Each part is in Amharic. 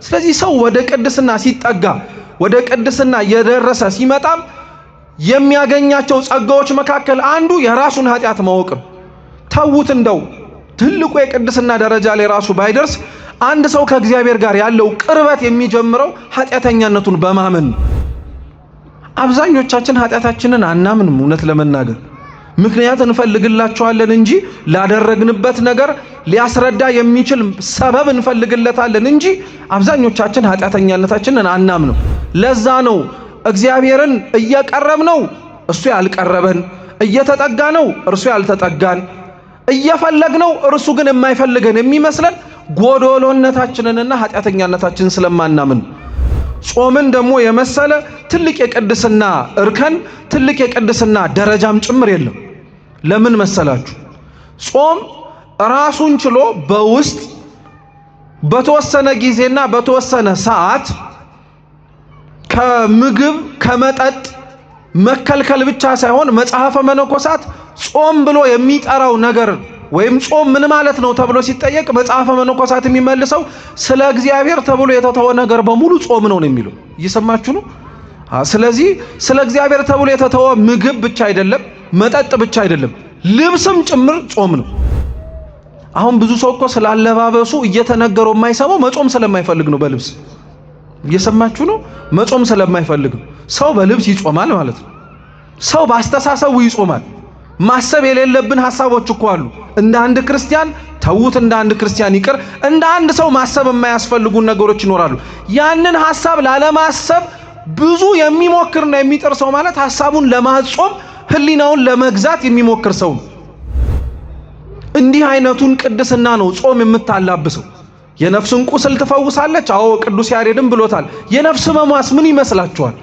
ስለዚህ ሰው ወደ ቅድስና ሲጠጋ ወደ ቅድስና የደረሰ ሲመጣም የሚያገኛቸው ጸጋዎች መካከል አንዱ የራሱን ኃጢአት ማወቅ ነው። ተውት እንደው ትልቁ የቅድስና ደረጃ ላይ ራሱ ባይደርስ አንድ ሰው ከእግዚአብሔር ጋር ያለው ቅርበት የሚጀምረው ኃጢአተኛነቱን በማመን ነው። አብዛኞቻችን ኃጢአታችንን አናምንም። እውነት ለመናገር ምክንያት እንፈልግላቸዋለን እንጂ ላደረግንበት ነገር ሊያስረዳ የሚችል ሰበብ እንፈልግለታለን እንጂ አብዛኞቻችን ኃጢአተኛነታችንን አናምንም። ለዛ ነው እግዚአብሔርን እየቀረብነው እሱ ያልቀረበን፣ እየተጠጋነው እርሱ ያልተጠጋን፣ እየፈለግነው እርሱ ግን የማይፈልገን የሚመስለን ጎዶሎነታችንንና ኃጢአተኛነታችንን ስለማናምን። ጾምን ደግሞ የመሰለ ትልቅ የቅድስና እርከን ትልቅ የቅድስና ደረጃም ጭምር የለም። ለምን መሰላችሁ? ጾም ራሱን ችሎ በውስጥ በተወሰነ ጊዜና በተወሰነ ሰዓት ከምግብ ከመጠጥ መከልከል ብቻ ሳይሆን መጽሐፈ መነኮሳት ጾም ብሎ የሚጠራው ነገር ወይም ጾም ምን ማለት ነው ተብሎ ሲጠየቅ መጽሐፈ መነኮሳት የሚመልሰው ስለ እግዚአብሔር ተብሎ የተተወ ነገር በሙሉ ጾም ነው የሚለው። እየሰማችሁ ነው? ስለዚህ ስለ እግዚአብሔር ተብሎ የተተወ ምግብ ብቻ አይደለም፣ መጠጥ ብቻ አይደለም፣ ልብስም ጭምር ጾም ነው። አሁን ብዙ ሰው እኮ ስላለባበሱ እየተነገረው የማይሰማው መጾም ስለማይፈልግ ነው። በልብስ እየሰማችሁ ነው? መጾም ስለማይፈልግ ነው። ሰው በልብስ ይጾማል ማለት ነው። ሰው በአስተሳሰቡ ይጾማል። ማሰብ የሌለብን ሐሳቦች እኮ አሉ። እንደ አንድ ክርስቲያን ተውት፣ እንደ አንድ ክርስቲያን ይቅር፣ እንደ አንድ ሰው ማሰብ የማያስፈልጉን ነገሮች ይኖራሉ። ያንን ሐሳብ ላለማሰብ ብዙ የሚሞክርና የሚጥር ሰው ማለት ሐሳቡን ለማጾም ህሊናውን ለመግዛት የሚሞክር ሰው ነው። እንዲህ አይነቱን ቅድስና ነው ጾም የምታላብሰው። የነፍስን ቁስል ትፈውሳለች። አዎ ቅዱስ ያሬድም ብሎታል። የነፍስ ህመሟስ ምን ይመስላችኋል?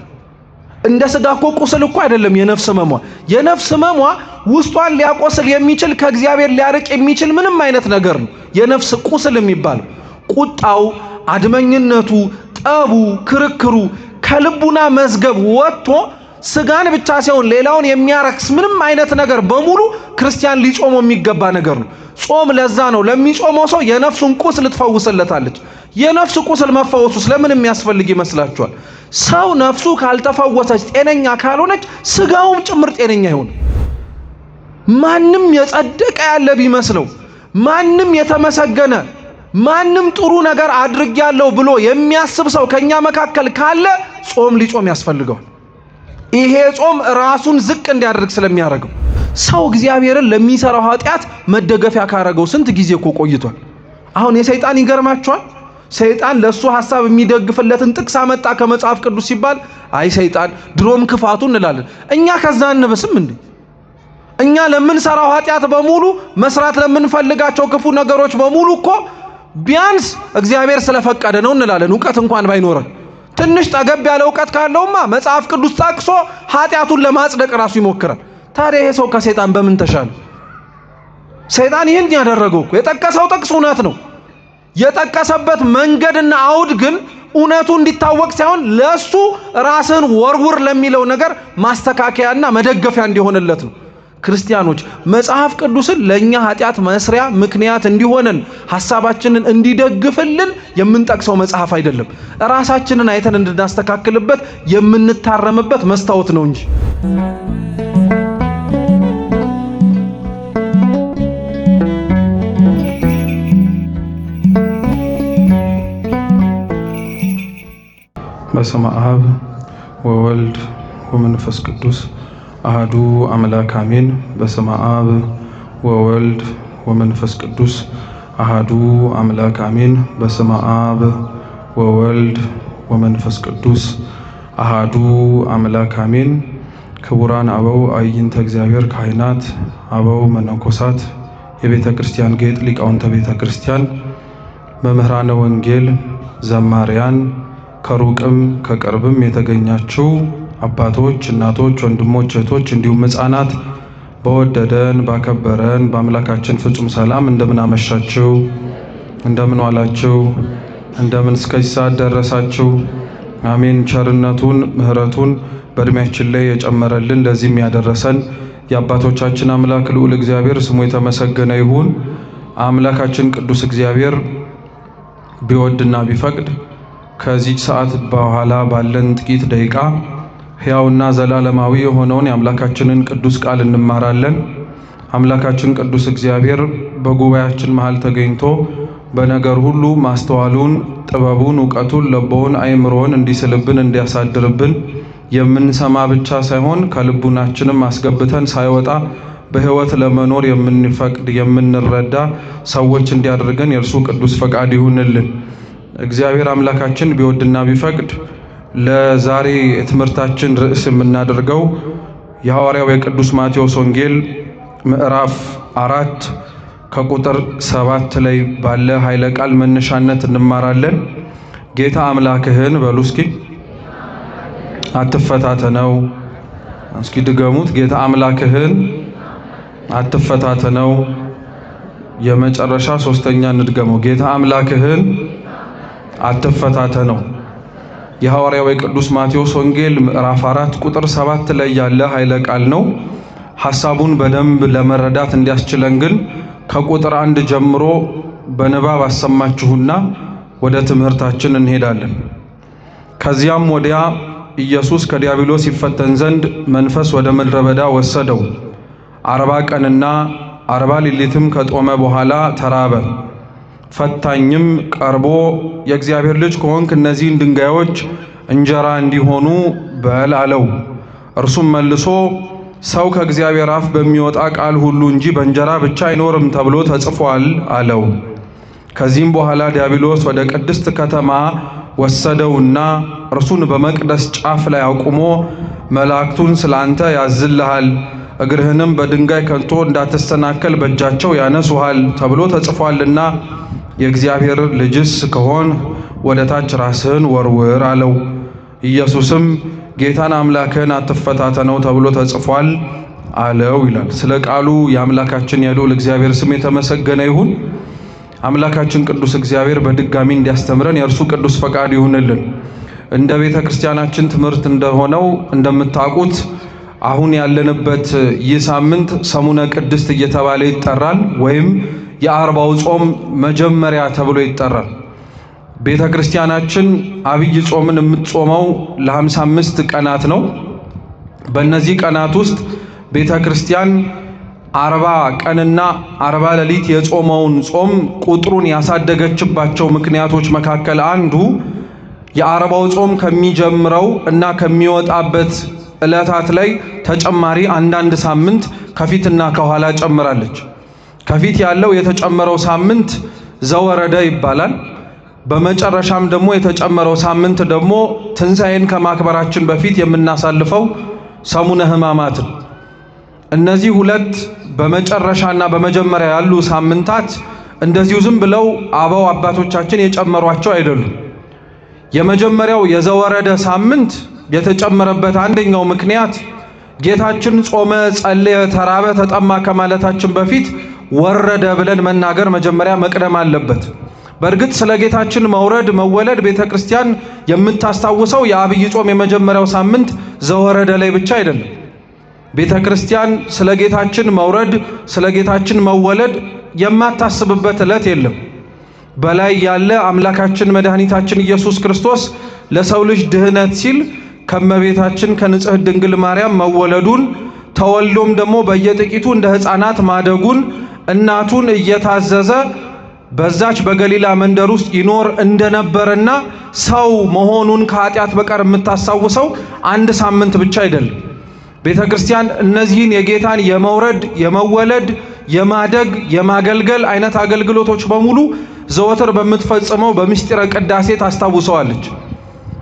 እንደ ስጋ እኮ ቁስል እኮ አይደለም የነፍስ ህመሟ። የነፍስ ህመሟ ውስጧን ሊያቆስል የሚችል ከእግዚአብሔር ሊያርቅ የሚችል ምንም አይነት ነገር ነው የነፍስ ቁስል የሚባለው። ቁጣው፣ አድመኝነቱ፣ ጠቡ፣ ክርክሩ ከልቡና መዝገብ ወጥቶ ስጋን ብቻ ሳይሆን ሌላውን የሚያረክስ ምንም አይነት ነገር በሙሉ ክርስቲያን ሊጾመው የሚገባ ነገር ነው። ጾም ለዛ ነው ለሚጾመው ሰው የነፍሱን ቁስል ትፈውስለታለች። የነፍስ ቁስል መፈወሱ ስለምን የሚያስፈልግ ይመስላችኋል? ሰው ነፍሱ ካልተፈወሰች ጤነኛ ካልሆነች ስጋውም ጭምር ጤነኛ ይሆን። ማንም የጸደቀ ያለ ቢመስለው፣ ማንም የተመሰገነ፣ ማንም ጥሩ ነገር አድርጌያለሁ ብሎ የሚያስብ ሰው ከኛ መካከል ካለ ጾም ሊጾም ያስፈልገዋል። ይሄ ጾም ራሱን ዝቅ እንዲያደርግ ስለሚያደርገው ሰው እግዚአብሔርን ለሚሰራው ኃጢአት መደገፊያ ካረገው ስንት ጊዜ እኮ ቆይቷል። አሁን የሰይጣን ይገርማችኋል። ሰይጣን ለሱ ሐሳብ የሚደግፍለትን ጥቅስ አመጣ ከመጽሐፍ ቅዱስ ሲባል አይ ሰይጣን ድሮም ክፋቱ እንላለን። እኛ ከዛ እንብስም እንዴ? እኛ ለምንሰራው ኃጢአት በሙሉ መስራት ለምንፈልጋቸው ክፉ ነገሮች በሙሉ እኮ ቢያንስ እግዚአብሔር ስለፈቀደ ነው እንላለን። ዕውቀት እንኳን ባይኖረን ትንሽ ጠገብ ያለ ዕውቀት ካለውማ መጽሐፍ ቅዱስ ጠቅሶ ኃጢአቱን ለማጽደቅ ራሱ ይሞክራል። ታዲያ ይሄ ሰው ከሰይጣን በምን ተሻለ? ሰይጣን ይህን ያደረገው እኮ የጠቀሰው ጥቅስ እውነት ነው። የጠቀሰበት መንገድና አውድ ግን እውነቱ እንዲታወቅ ሳይሆን ለሱ ራስን ወርውር ለሚለው ነገር ማስተካከያና መደገፊያ እንዲሆንለት ነው። ክርስቲያኖች መጽሐፍ ቅዱስን ለኛ ኃጢአት መስሪያ ምክንያት እንዲሆነን ሐሳባችንን እንዲደግፍልን የምንጠቅሰው መጽሐፍ አይደለም። ራሳችንን አይተን እንድናስተካክልበት የምንታረምበት መስታወት ነው እንጂ። በስመ አብ ወወልድ ወመንፈስ ቅዱስ አሐዱ አምላክ አሜን። በስመ አብ ወወልድ ወመንፈስ ቅዱስ አሐዱ አምላክ አሜን። በስመ አብ ወወልድ ወመንፈስ ቅዱስ አሐዱ አምላክ አሜን። ክቡራን አበው አይንተ እግዚአብሔር ካህናት፣ አበው መነኮሳት፣ የቤተ ክርስቲያን ጌጥ ሊቃውንተ ቤተ ክርስቲያን፣ መምህራነ ወንጌል፣ ዘማሪያን፣ ከሩቅም ከቅርብም የተገኛችሁ አባቶች፣ እናቶች፣ ወንድሞች፣ እህቶች እንዲሁም ሕፃናት በወደደን ባከበረን በአምላካችን ፍጹም ሰላም እንደምን አመሻችሁ? እንደምን ዋላችሁ? እንደምን እስከዚህ ሰዓት ደረሳችሁ? አሜን። ቸርነቱን ምሕረቱን በእድሜያችን ላይ የጨመረልን ለዚህም ያደረሰን የአባቶቻችን አምላክ ልዑል እግዚአብሔር ስሙ የተመሰገነ ይሁን። አምላካችን ቅዱስ እግዚአብሔር ቢወድና ቢፈቅድ ከዚህ ሰዓት በኋላ ባለን ጥቂት ደቂቃ ሕያውና ዘላለማዊ የሆነውን የአምላካችንን ቅዱስ ቃል እንማራለን። አምላካችን ቅዱስ እግዚአብሔር በጉባኤያችን መሃል ተገኝቶ በነገር ሁሉ ማስተዋሉን፣ ጥበቡን፣ ዕውቀቱን፣ ልቦውን፣ አእምሮውን እንዲስልብን እንዲያሳድርብን የምንሰማ ብቻ ሳይሆን ከልቡናችንም አስገብተን ሳይወጣ በሕይወት ለመኖር የምንፈቅድ የምንረዳ ሰዎች እንዲያደርገን የእርሱ ቅዱስ ፈቃድ ይሁንልን። እግዚአብሔር አምላካችን ቢወድና ቢፈቅድ ለዛሬ የትምህርታችን ርዕስ የምናደርገው የሐዋርያው የቅዱስ ማቴዎስ ወንጌል ምዕራፍ 4 ከቁጥር 7 ላይ ባለ ኃይለ ቃል መነሻነት እንማራለን። ጌታ አምላክህን በሉ እስኪ አትፈታተነው። እስኪ ድገሙት። ጌታ አምላክህን አትፈታተነው። የመጨረሻ ሶስተኛ እንድገመው። ጌታ አምላክህን አትፈታተነው። የሐዋርያው የቅዱስ ማቴዎስ ወንጌል ምዕራፍ 4 ቁጥር 7 ላይ ያለ ኃይለ ቃል ነው። ሐሳቡን በደንብ ለመረዳት እንዲያስችለን ግን ከቁጥር 1 ጀምሮ በንባብ አሰማችሁና ወደ ትምህርታችን እንሄዳለን። ከዚያም ወዲያ ኢየሱስ ከዲያብሎስ ይፈተን ዘንድ መንፈስ ወደ ምድረ በዳ ወሰደው። 40 ቀንና 40 ሌሊትም ከጦመ በኋላ ተራበ። ፈታኝም ቀርቦ የእግዚአብሔር ልጅ ከሆንክ እነዚህን ድንጋዮች እንጀራ እንዲሆኑ በል አለው። እርሱም መልሶ ሰው ከእግዚአብሔር አፍ በሚወጣ ቃል ሁሉ እንጂ በእንጀራ ብቻ አይኖርም ተብሎ ተጽፏል አለው። ከዚህም በኋላ ዲያብሎስ ወደ ቅድስት ከተማ ወሰደውና እርሱን በመቅደስ ጫፍ ላይ አቁሞ መላእክቱን ስላንተ ያዝልሃል፣ እግርህንም በድንጋይ ከንቶ እንዳትሰናከል በእጃቸው ያነሱሃል ተብሎ ተጽፏልና የእግዚአብሔር ልጅስ ከሆን ወደ ታች ራስህን ወርውር አለው። ኢየሱስም ጌታን አምላክህን አትፈታተነው ተብሎ ተጽፏል አለው ይላል። ስለ ቃሉ የአምላካችን የልዑል እግዚአብሔር ስም የተመሰገነ ይሁን። አምላካችን ቅዱስ እግዚአብሔር በድጋሚ እንዲያስተምረን የእርሱ ቅዱስ ፈቃድ ይሁንልን። እንደ ቤተ ክርስቲያናችን ትምህርት እንደሆነው እንደምታውቁት አሁን ያለንበት ይህ ሳምንት ሰሙነ ቅድስት እየተባለ ይጠራል፣ ወይም የአርባው ጾም መጀመሪያ ተብሎ ይጠራል። ቤተ ክርስቲያናችን አብይ ጾምን የምትጾመው ለ55 ቀናት ነው። በእነዚህ ቀናት ውስጥ ቤተ ክርስቲያን 40 ቀንና 40 ሌሊት የጾመውን ጾም ቁጥሩን ያሳደገችባቸው ምክንያቶች መካከል አንዱ የአርባው ጾም ከሚጀምረው እና ከሚወጣበት ዕለታት ላይ ተጨማሪ አንዳንድ ሳምንት ከፊትና ከኋላ ጨምራለች። ከፊት ያለው የተጨመረው ሳምንት ዘወረደ ይባላል። በመጨረሻም ደግሞ የተጨመረው ሳምንት ደግሞ ትንሣኤን ከማክበራችን በፊት የምናሳልፈው ሰሙነ ሕማማት። እነዚህ ሁለት በመጨረሻና በመጀመሪያ ያሉ ሳምንታት እንደዚሁ ዝም ብለው አበው አባቶቻችን የጨመሯቸው አይደሉም። የመጀመሪያው የዘወረደ ሳምንት የተጨመረበት አንደኛው ምክንያት ጌታችን ጾመ፣ ጸለየ፣ ተራበ፣ ተጠማ ከማለታችን በፊት ወረደ ብለን መናገር መጀመሪያ መቅደም አለበት። በእርግጥ ስለ ጌታችን መውረድ መወለድ ቤተ ክርስቲያን የምታስታውሰው የአብይ ጾም የመጀመሪያው ሳምንት ዘወረደ ላይ ብቻ አይደለም። ቤተ ክርስቲያን ስለ ጌታችን መውረድ ስለ ጌታችን መወለድ የማታስብበት ዕለት የለም። በላይ ያለ አምላካችን መድኃኒታችን ኢየሱስ ክርስቶስ ለሰው ልጅ ድህነት ሲል ከመቤታችን ከንጽሕት ድንግል ማርያም መወለዱን ተወልዶም ደግሞ በየጥቂቱ እንደ ሕፃናት ማደጉን እናቱን እየታዘዘ በዛች በገሊላ መንደር ውስጥ ይኖር እንደነበረና ሰው መሆኑን ከኃጢአት በቀር የምታስታውሰው አንድ ሳምንት ብቻ አይደለም። ቤተ ክርስቲያን እነዚህን የጌታን የመውረድ፣ የመወለድ፣ የማደግ፣ የማገልገል አይነት አገልግሎቶች በሙሉ ዘወትር በምትፈጽመው በምስጢረ ቅዳሴ ታስታውሰዋለች።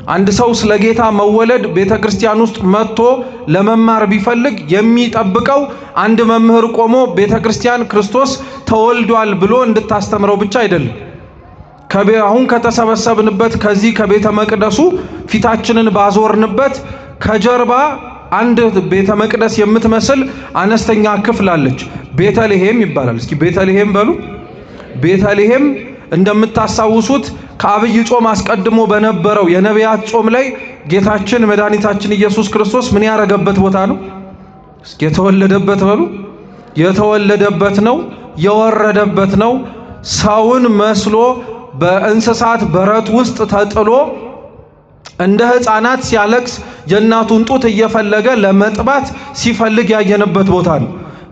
አንድ ሰው ስለ ጌታ መወለድ ቤተ ክርስቲያን ውስጥ መጥቶ ለመማር ቢፈልግ የሚጠብቀው አንድ መምህር ቆሞ ቤተ ክርስቲያን ክርስቶስ ተወልዷል ብሎ እንድታስተምረው ብቻ አይደለም። አሁን ከተሰበሰብንበት ከዚህ ከቤተ መቅደሱ ፊታችንን ባዞርንበት ከጀርባ አንድ ቤተ መቅደስ የምትመስል አነስተኛ ክፍል አለች። ቤተልሔም ይባላል። እስኪ ቤተልሔም በሉ። ቤተልሔም እንደምታስታውሱት ከአብይ ጾም አስቀድሞ በነበረው የነቢያት ጾም ላይ ጌታችን መድኃኒታችን ኢየሱስ ክርስቶስ ምን ያረገበት ቦታ ነው? እስኪ የተወለደበት በሉ። የተወለደበት ነው፣ የወረደበት ነው። ሰውን መስሎ በእንስሳት በረት ውስጥ ተጥሎ እንደ ሕፃናት ሲያለቅስ የእናቱን ጡት እየፈለገ ለመጥባት ሲፈልግ ያየነበት ቦታ ነው።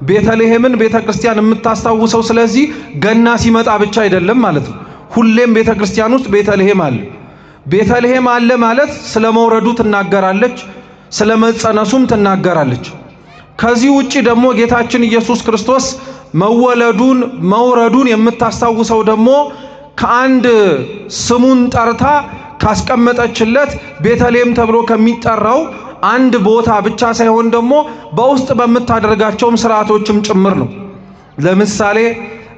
ቤተልሔምን ቤተክርስቲያን የምታስታውሰው ስለዚህ ገና ሲመጣ ብቻ አይደለም ማለት ነው። ሁሌም ቤተክርስቲያን ውስጥ ቤተልሔም አለ። ቤተልሔም አለ ማለት ስለ መውረዱ ትናገራለች፣ ስለ መጸነሱም ትናገራለች። ከዚህ ውጪ ደግሞ ጌታችን ኢየሱስ ክርስቶስ መውረዱን የምታስታውሰው ደግሞ ከአንድ ስሙን ጠርታ ካስቀመጠችለት ቤተልሔም ተብሎ ከሚጠራው አንድ ቦታ ብቻ ሳይሆን ደግሞ በውስጥ በምታደርጋቸውም ስርዓቶችም ጭምር ነው። ለምሳሌ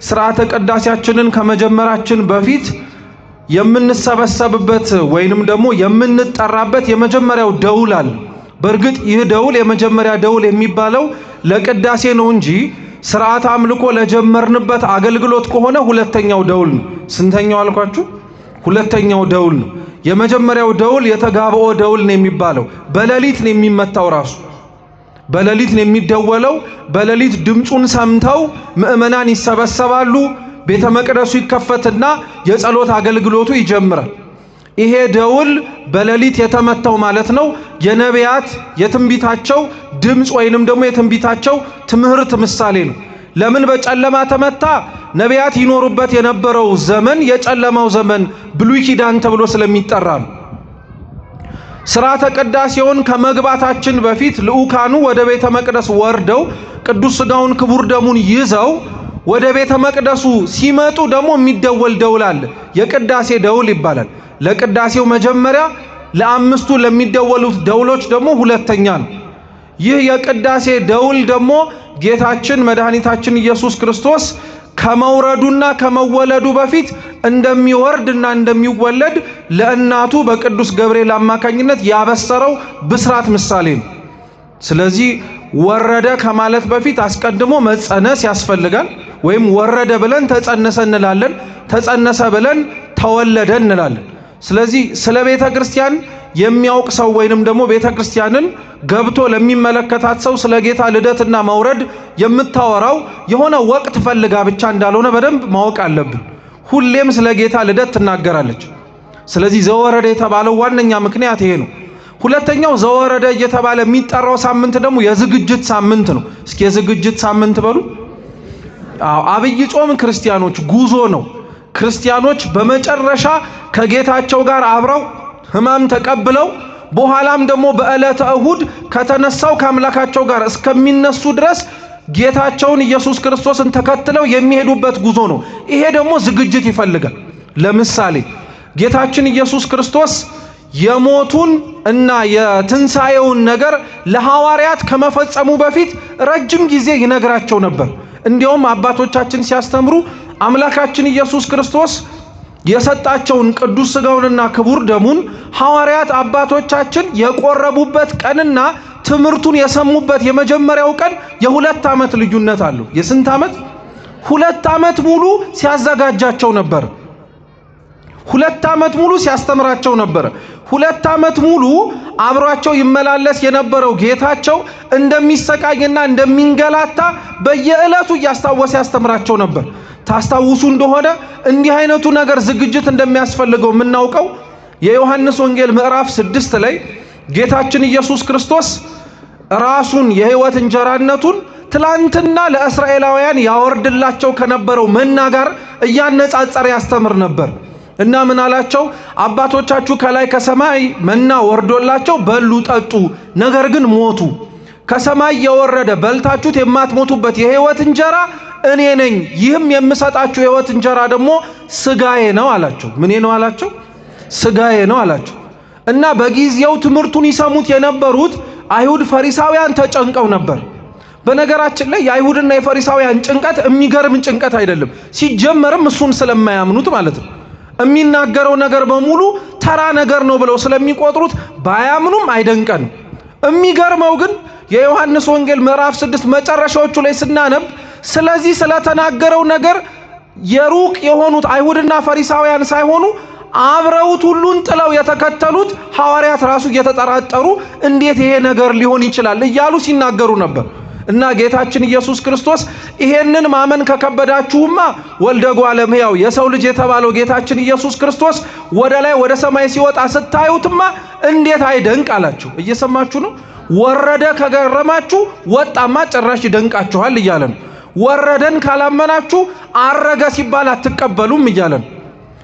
ስርዓተ ቅዳሴያችንን ከመጀመራችን በፊት የምንሰበሰብበት ወይንም ደግሞ የምንጠራበት የመጀመሪያው ደውል አለ። በእርግጥ ይህ ደውል የመጀመሪያ ደውል የሚባለው ለቅዳሴ ነው እንጂ ስርዓተ አምልኮ ለጀመርንበት አገልግሎት ከሆነ ሁለተኛው ደውል ነው። ስንተኛው አልኳችሁ? ሁለተኛው ደውል ነው። የመጀመሪያው ደውል የተጋብኦ ደውል ነው የሚባለው። በሌሊት ነው የሚመታው፣ ራሱ በሌሊት ነው የሚደወለው። በሌሊት ድምጹን ሰምተው ምእመናን ይሰበሰባሉ። ቤተ መቅደሱ ይከፈትና የጸሎት አገልግሎቱ ይጀምራል። ይሄ ደውል በሌሊት የተመታው ማለት ነው የነቢያት የትንቢታቸው ድምጽ ወይንም ደግሞ የትንቢታቸው ትምህርት ምሳሌ ነው። ለምን በጨለማ ተመታ? ነቢያት ይኖሩበት የነበረው ዘመን የጨለማው ዘመን ብሉይ ኪዳን ተብሎ ስለሚጠራ ነው። ስርዓተ ቅዳሴውን ከመግባታችን በፊት ልዑካኑ ወደ ቤተ መቅደስ ወርደው ቅዱስ ሥጋውን ክቡር ደሙን ይዘው ወደ ቤተ መቅደሱ ሲመጡ ደግሞ የሚደወል ደውል አለ። የቅዳሴ ደውል ይባላል። ለቅዳሴው መጀመሪያ፣ ለአምስቱ ለሚደወሉት ደውሎች ደግሞ ሁለተኛ ነው። ይህ የቅዳሴ ደውል ደግሞ ጌታችን መድኃኒታችን ኢየሱስ ክርስቶስ ከመውረዱና ከመወለዱ በፊት እንደሚወርድና እንደሚወለድ ለእናቱ በቅዱስ ገብርኤል አማካኝነት ያበሰረው ብስራት ምሳሌ ነው። ስለዚህ ወረደ ከማለት በፊት አስቀድሞ መጸነስ ያስፈልጋል። ወይም ወረደ ብለን ተጸነሰ እንላለን፣ ተጸነሰ ብለን ተወለደ እንላለን። ስለዚህ ስለ ቤተ ክርስቲያን የሚያውቅ ሰው ወይንም ደግሞ ቤተ ክርስቲያንን ገብቶ ለሚመለከታት ሰው ስለ ጌታ ልደትና መውረድ የምታወራው የሆነ ወቅት ፈልጋ ብቻ እንዳልሆነ በደንብ ማወቅ አለብን። ሁሌም ስለ ጌታ ልደት ትናገራለች። ስለዚህ ዘወረደ የተባለው ዋነኛ ምክንያት ይሄ ነው። ሁለተኛው ዘወረደ እየተባለ የሚጠራው ሳምንት ደግሞ የዝግጅት ሳምንት ነው። እስኪ የዝግጅት ሳምንት በሉ። አብይ ጾም ክርስቲያኖች ጉዞ ነው። ክርስቲያኖች በመጨረሻ ከጌታቸው ጋር አብረው ሕማም ተቀብለው በኋላም ደግሞ በዕለተ እሁድ ከተነሳው ከአምላካቸው ጋር እስከሚነሱ ድረስ ጌታቸውን ኢየሱስ ክርስቶስን ተከትለው የሚሄዱበት ጉዞ ነው። ይሄ ደግሞ ዝግጅት ይፈልጋል። ለምሳሌ ጌታችን ኢየሱስ ክርስቶስ የሞቱን እና የትንሣኤውን ነገር ለሐዋርያት ከመፈጸሙ በፊት ረጅም ጊዜ ይነግራቸው ነበር። እንዲያውም አባቶቻችን ሲያስተምሩ አምላካችን ኢየሱስ ክርስቶስ የሰጣቸውን ቅዱስ ሥጋውንና ክቡር ደሙን ሐዋርያት አባቶቻችን የቆረቡበት ቀንና ትምህርቱን የሰሙበት የመጀመሪያው ቀን የ2 ዓመት ልዩነት አለው። የስንት ዓመት? 2 ዓመት ሙሉ ሲያዘጋጃቸው ነበር። 2 ዓመት ሙሉ ሲያስተምራቸው ነበር። 2 ዓመት ሙሉ አብሯቸው ይመላለስ የነበረው ጌታቸው እንደሚሰቃይና እንደሚንገላታ በየዕለቱ እያስታወሰ ያስተምራቸው ነበር። ታስታውሱ እንደሆነ እንዲህ አይነቱ ነገር ዝግጅት እንደሚያስፈልገው የምናውቀው የዮሐንስ ወንጌል ምዕራፍ 6 ላይ ጌታችን ኢየሱስ ክርስቶስ ራሱን የሕይወት እንጀራነቱን ትላንትና ለእስራኤላውያን ያወርድላቸው ከነበረው መና ጋር እያነጻጸረ ያስተምር ነበር እና ምን አላቸው? አባቶቻችሁ ከላይ ከሰማይ መና ወርዶላቸው በሉ ጠጡ፣ ነገር ግን ሞቱ። ከሰማይ የወረደ በልታችሁት የማትሞቱበት የሕይወት እንጀራ እኔ ነኝ። ይህም የምሰጣችሁ የሕይወት እንጀራ ደግሞ ሥጋዬ ነው አላቸው። ምኔ ነው አላቸው? ሥጋዬ ነው አላቸው። እና በጊዜው ትምህርቱን ይሰሙት የነበሩት አይሁድ ፈሪሳውያን ተጨንቀው ነበር። በነገራችን ላይ የአይሁድና የፈሪሳውያን ጭንቀት የሚገርም ጭንቀት አይደለም። ሲጀመርም እሱን ስለማያምኑት ማለት ነው። የሚናገረው ነገር በሙሉ ተራ ነገር ነው ብለው ስለሚቆጥሩት ባያምኑም አይደንቀንም። የሚገርመው ግን የዮሐንስ ወንጌል ምዕራፍ 6 መጨረሻዎቹ ላይ ስናነብ ስለዚህ ስለተናገረው ነገር የሩቅ የሆኑት አይሁድና ፈሪሳውያን ሳይሆኑ አብረውት ሁሉን ጥለው የተከተሉት ሐዋርያት ራሱ እየተጠራጠሩ እንዴት ይሄ ነገር ሊሆን ይችላል እያሉ ሲናገሩ ነበር። እና ጌታችን ኢየሱስ ክርስቶስ ይሄንን ማመን ከከበዳችሁማ ወልደ እጓለ እመሕያው የሰው ልጅ የተባለው ጌታችን ኢየሱስ ክርስቶስ ወደ ላይ ወደ ሰማይ ሲወጣ ስታዩትማ እንዴት አይደንቅ አላችሁ። እየሰማችሁ ነው? ወረደ ከገረማችሁ ወጣማ ጭራሽ ይደንቃችኋል እያለ ነው። ወረደን ካላመናችሁ አረገ ሲባል አትቀበሉም እያለ ነው።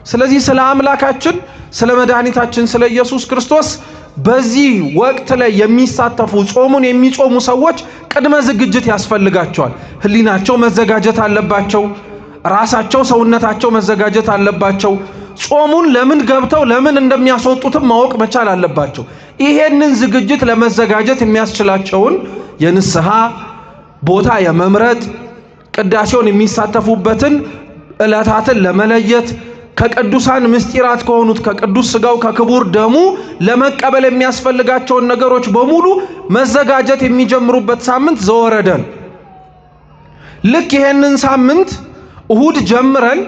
ስለዚህ ስለ አምላካችን ስለ መድኃኒታችን ስለ ኢየሱስ ክርስቶስ በዚህ ወቅት ላይ የሚሳተፉ ጾሙን የሚጾሙ ሰዎች ቅድመ ዝግጅት ያስፈልጋቸዋል። ህሊናቸው መዘጋጀት አለባቸው። ራሳቸው ሰውነታቸው መዘጋጀት አለባቸው። ጾሙን ለምን ገብተው ለምን እንደሚያስወጡትም ማወቅ መቻል አለባቸው። ይሄንን ዝግጅት ለመዘጋጀት የሚያስችላቸውን የንስሐ ቦታ የመምረጥ ቅዳሴውን የሚሳተፉበትን ዕለታትን ለመለየት ከቅዱሳን ምስጢራት ከሆኑት ከቅዱስ ሥጋው ከክቡር ደሙ ለመቀበል የሚያስፈልጋቸውን ነገሮች በሙሉ መዘጋጀት የሚጀምሩበት ሳምንት ዘወረደ ነው። ልክ ይሄንን ሳምንት እሁድ ጀምረን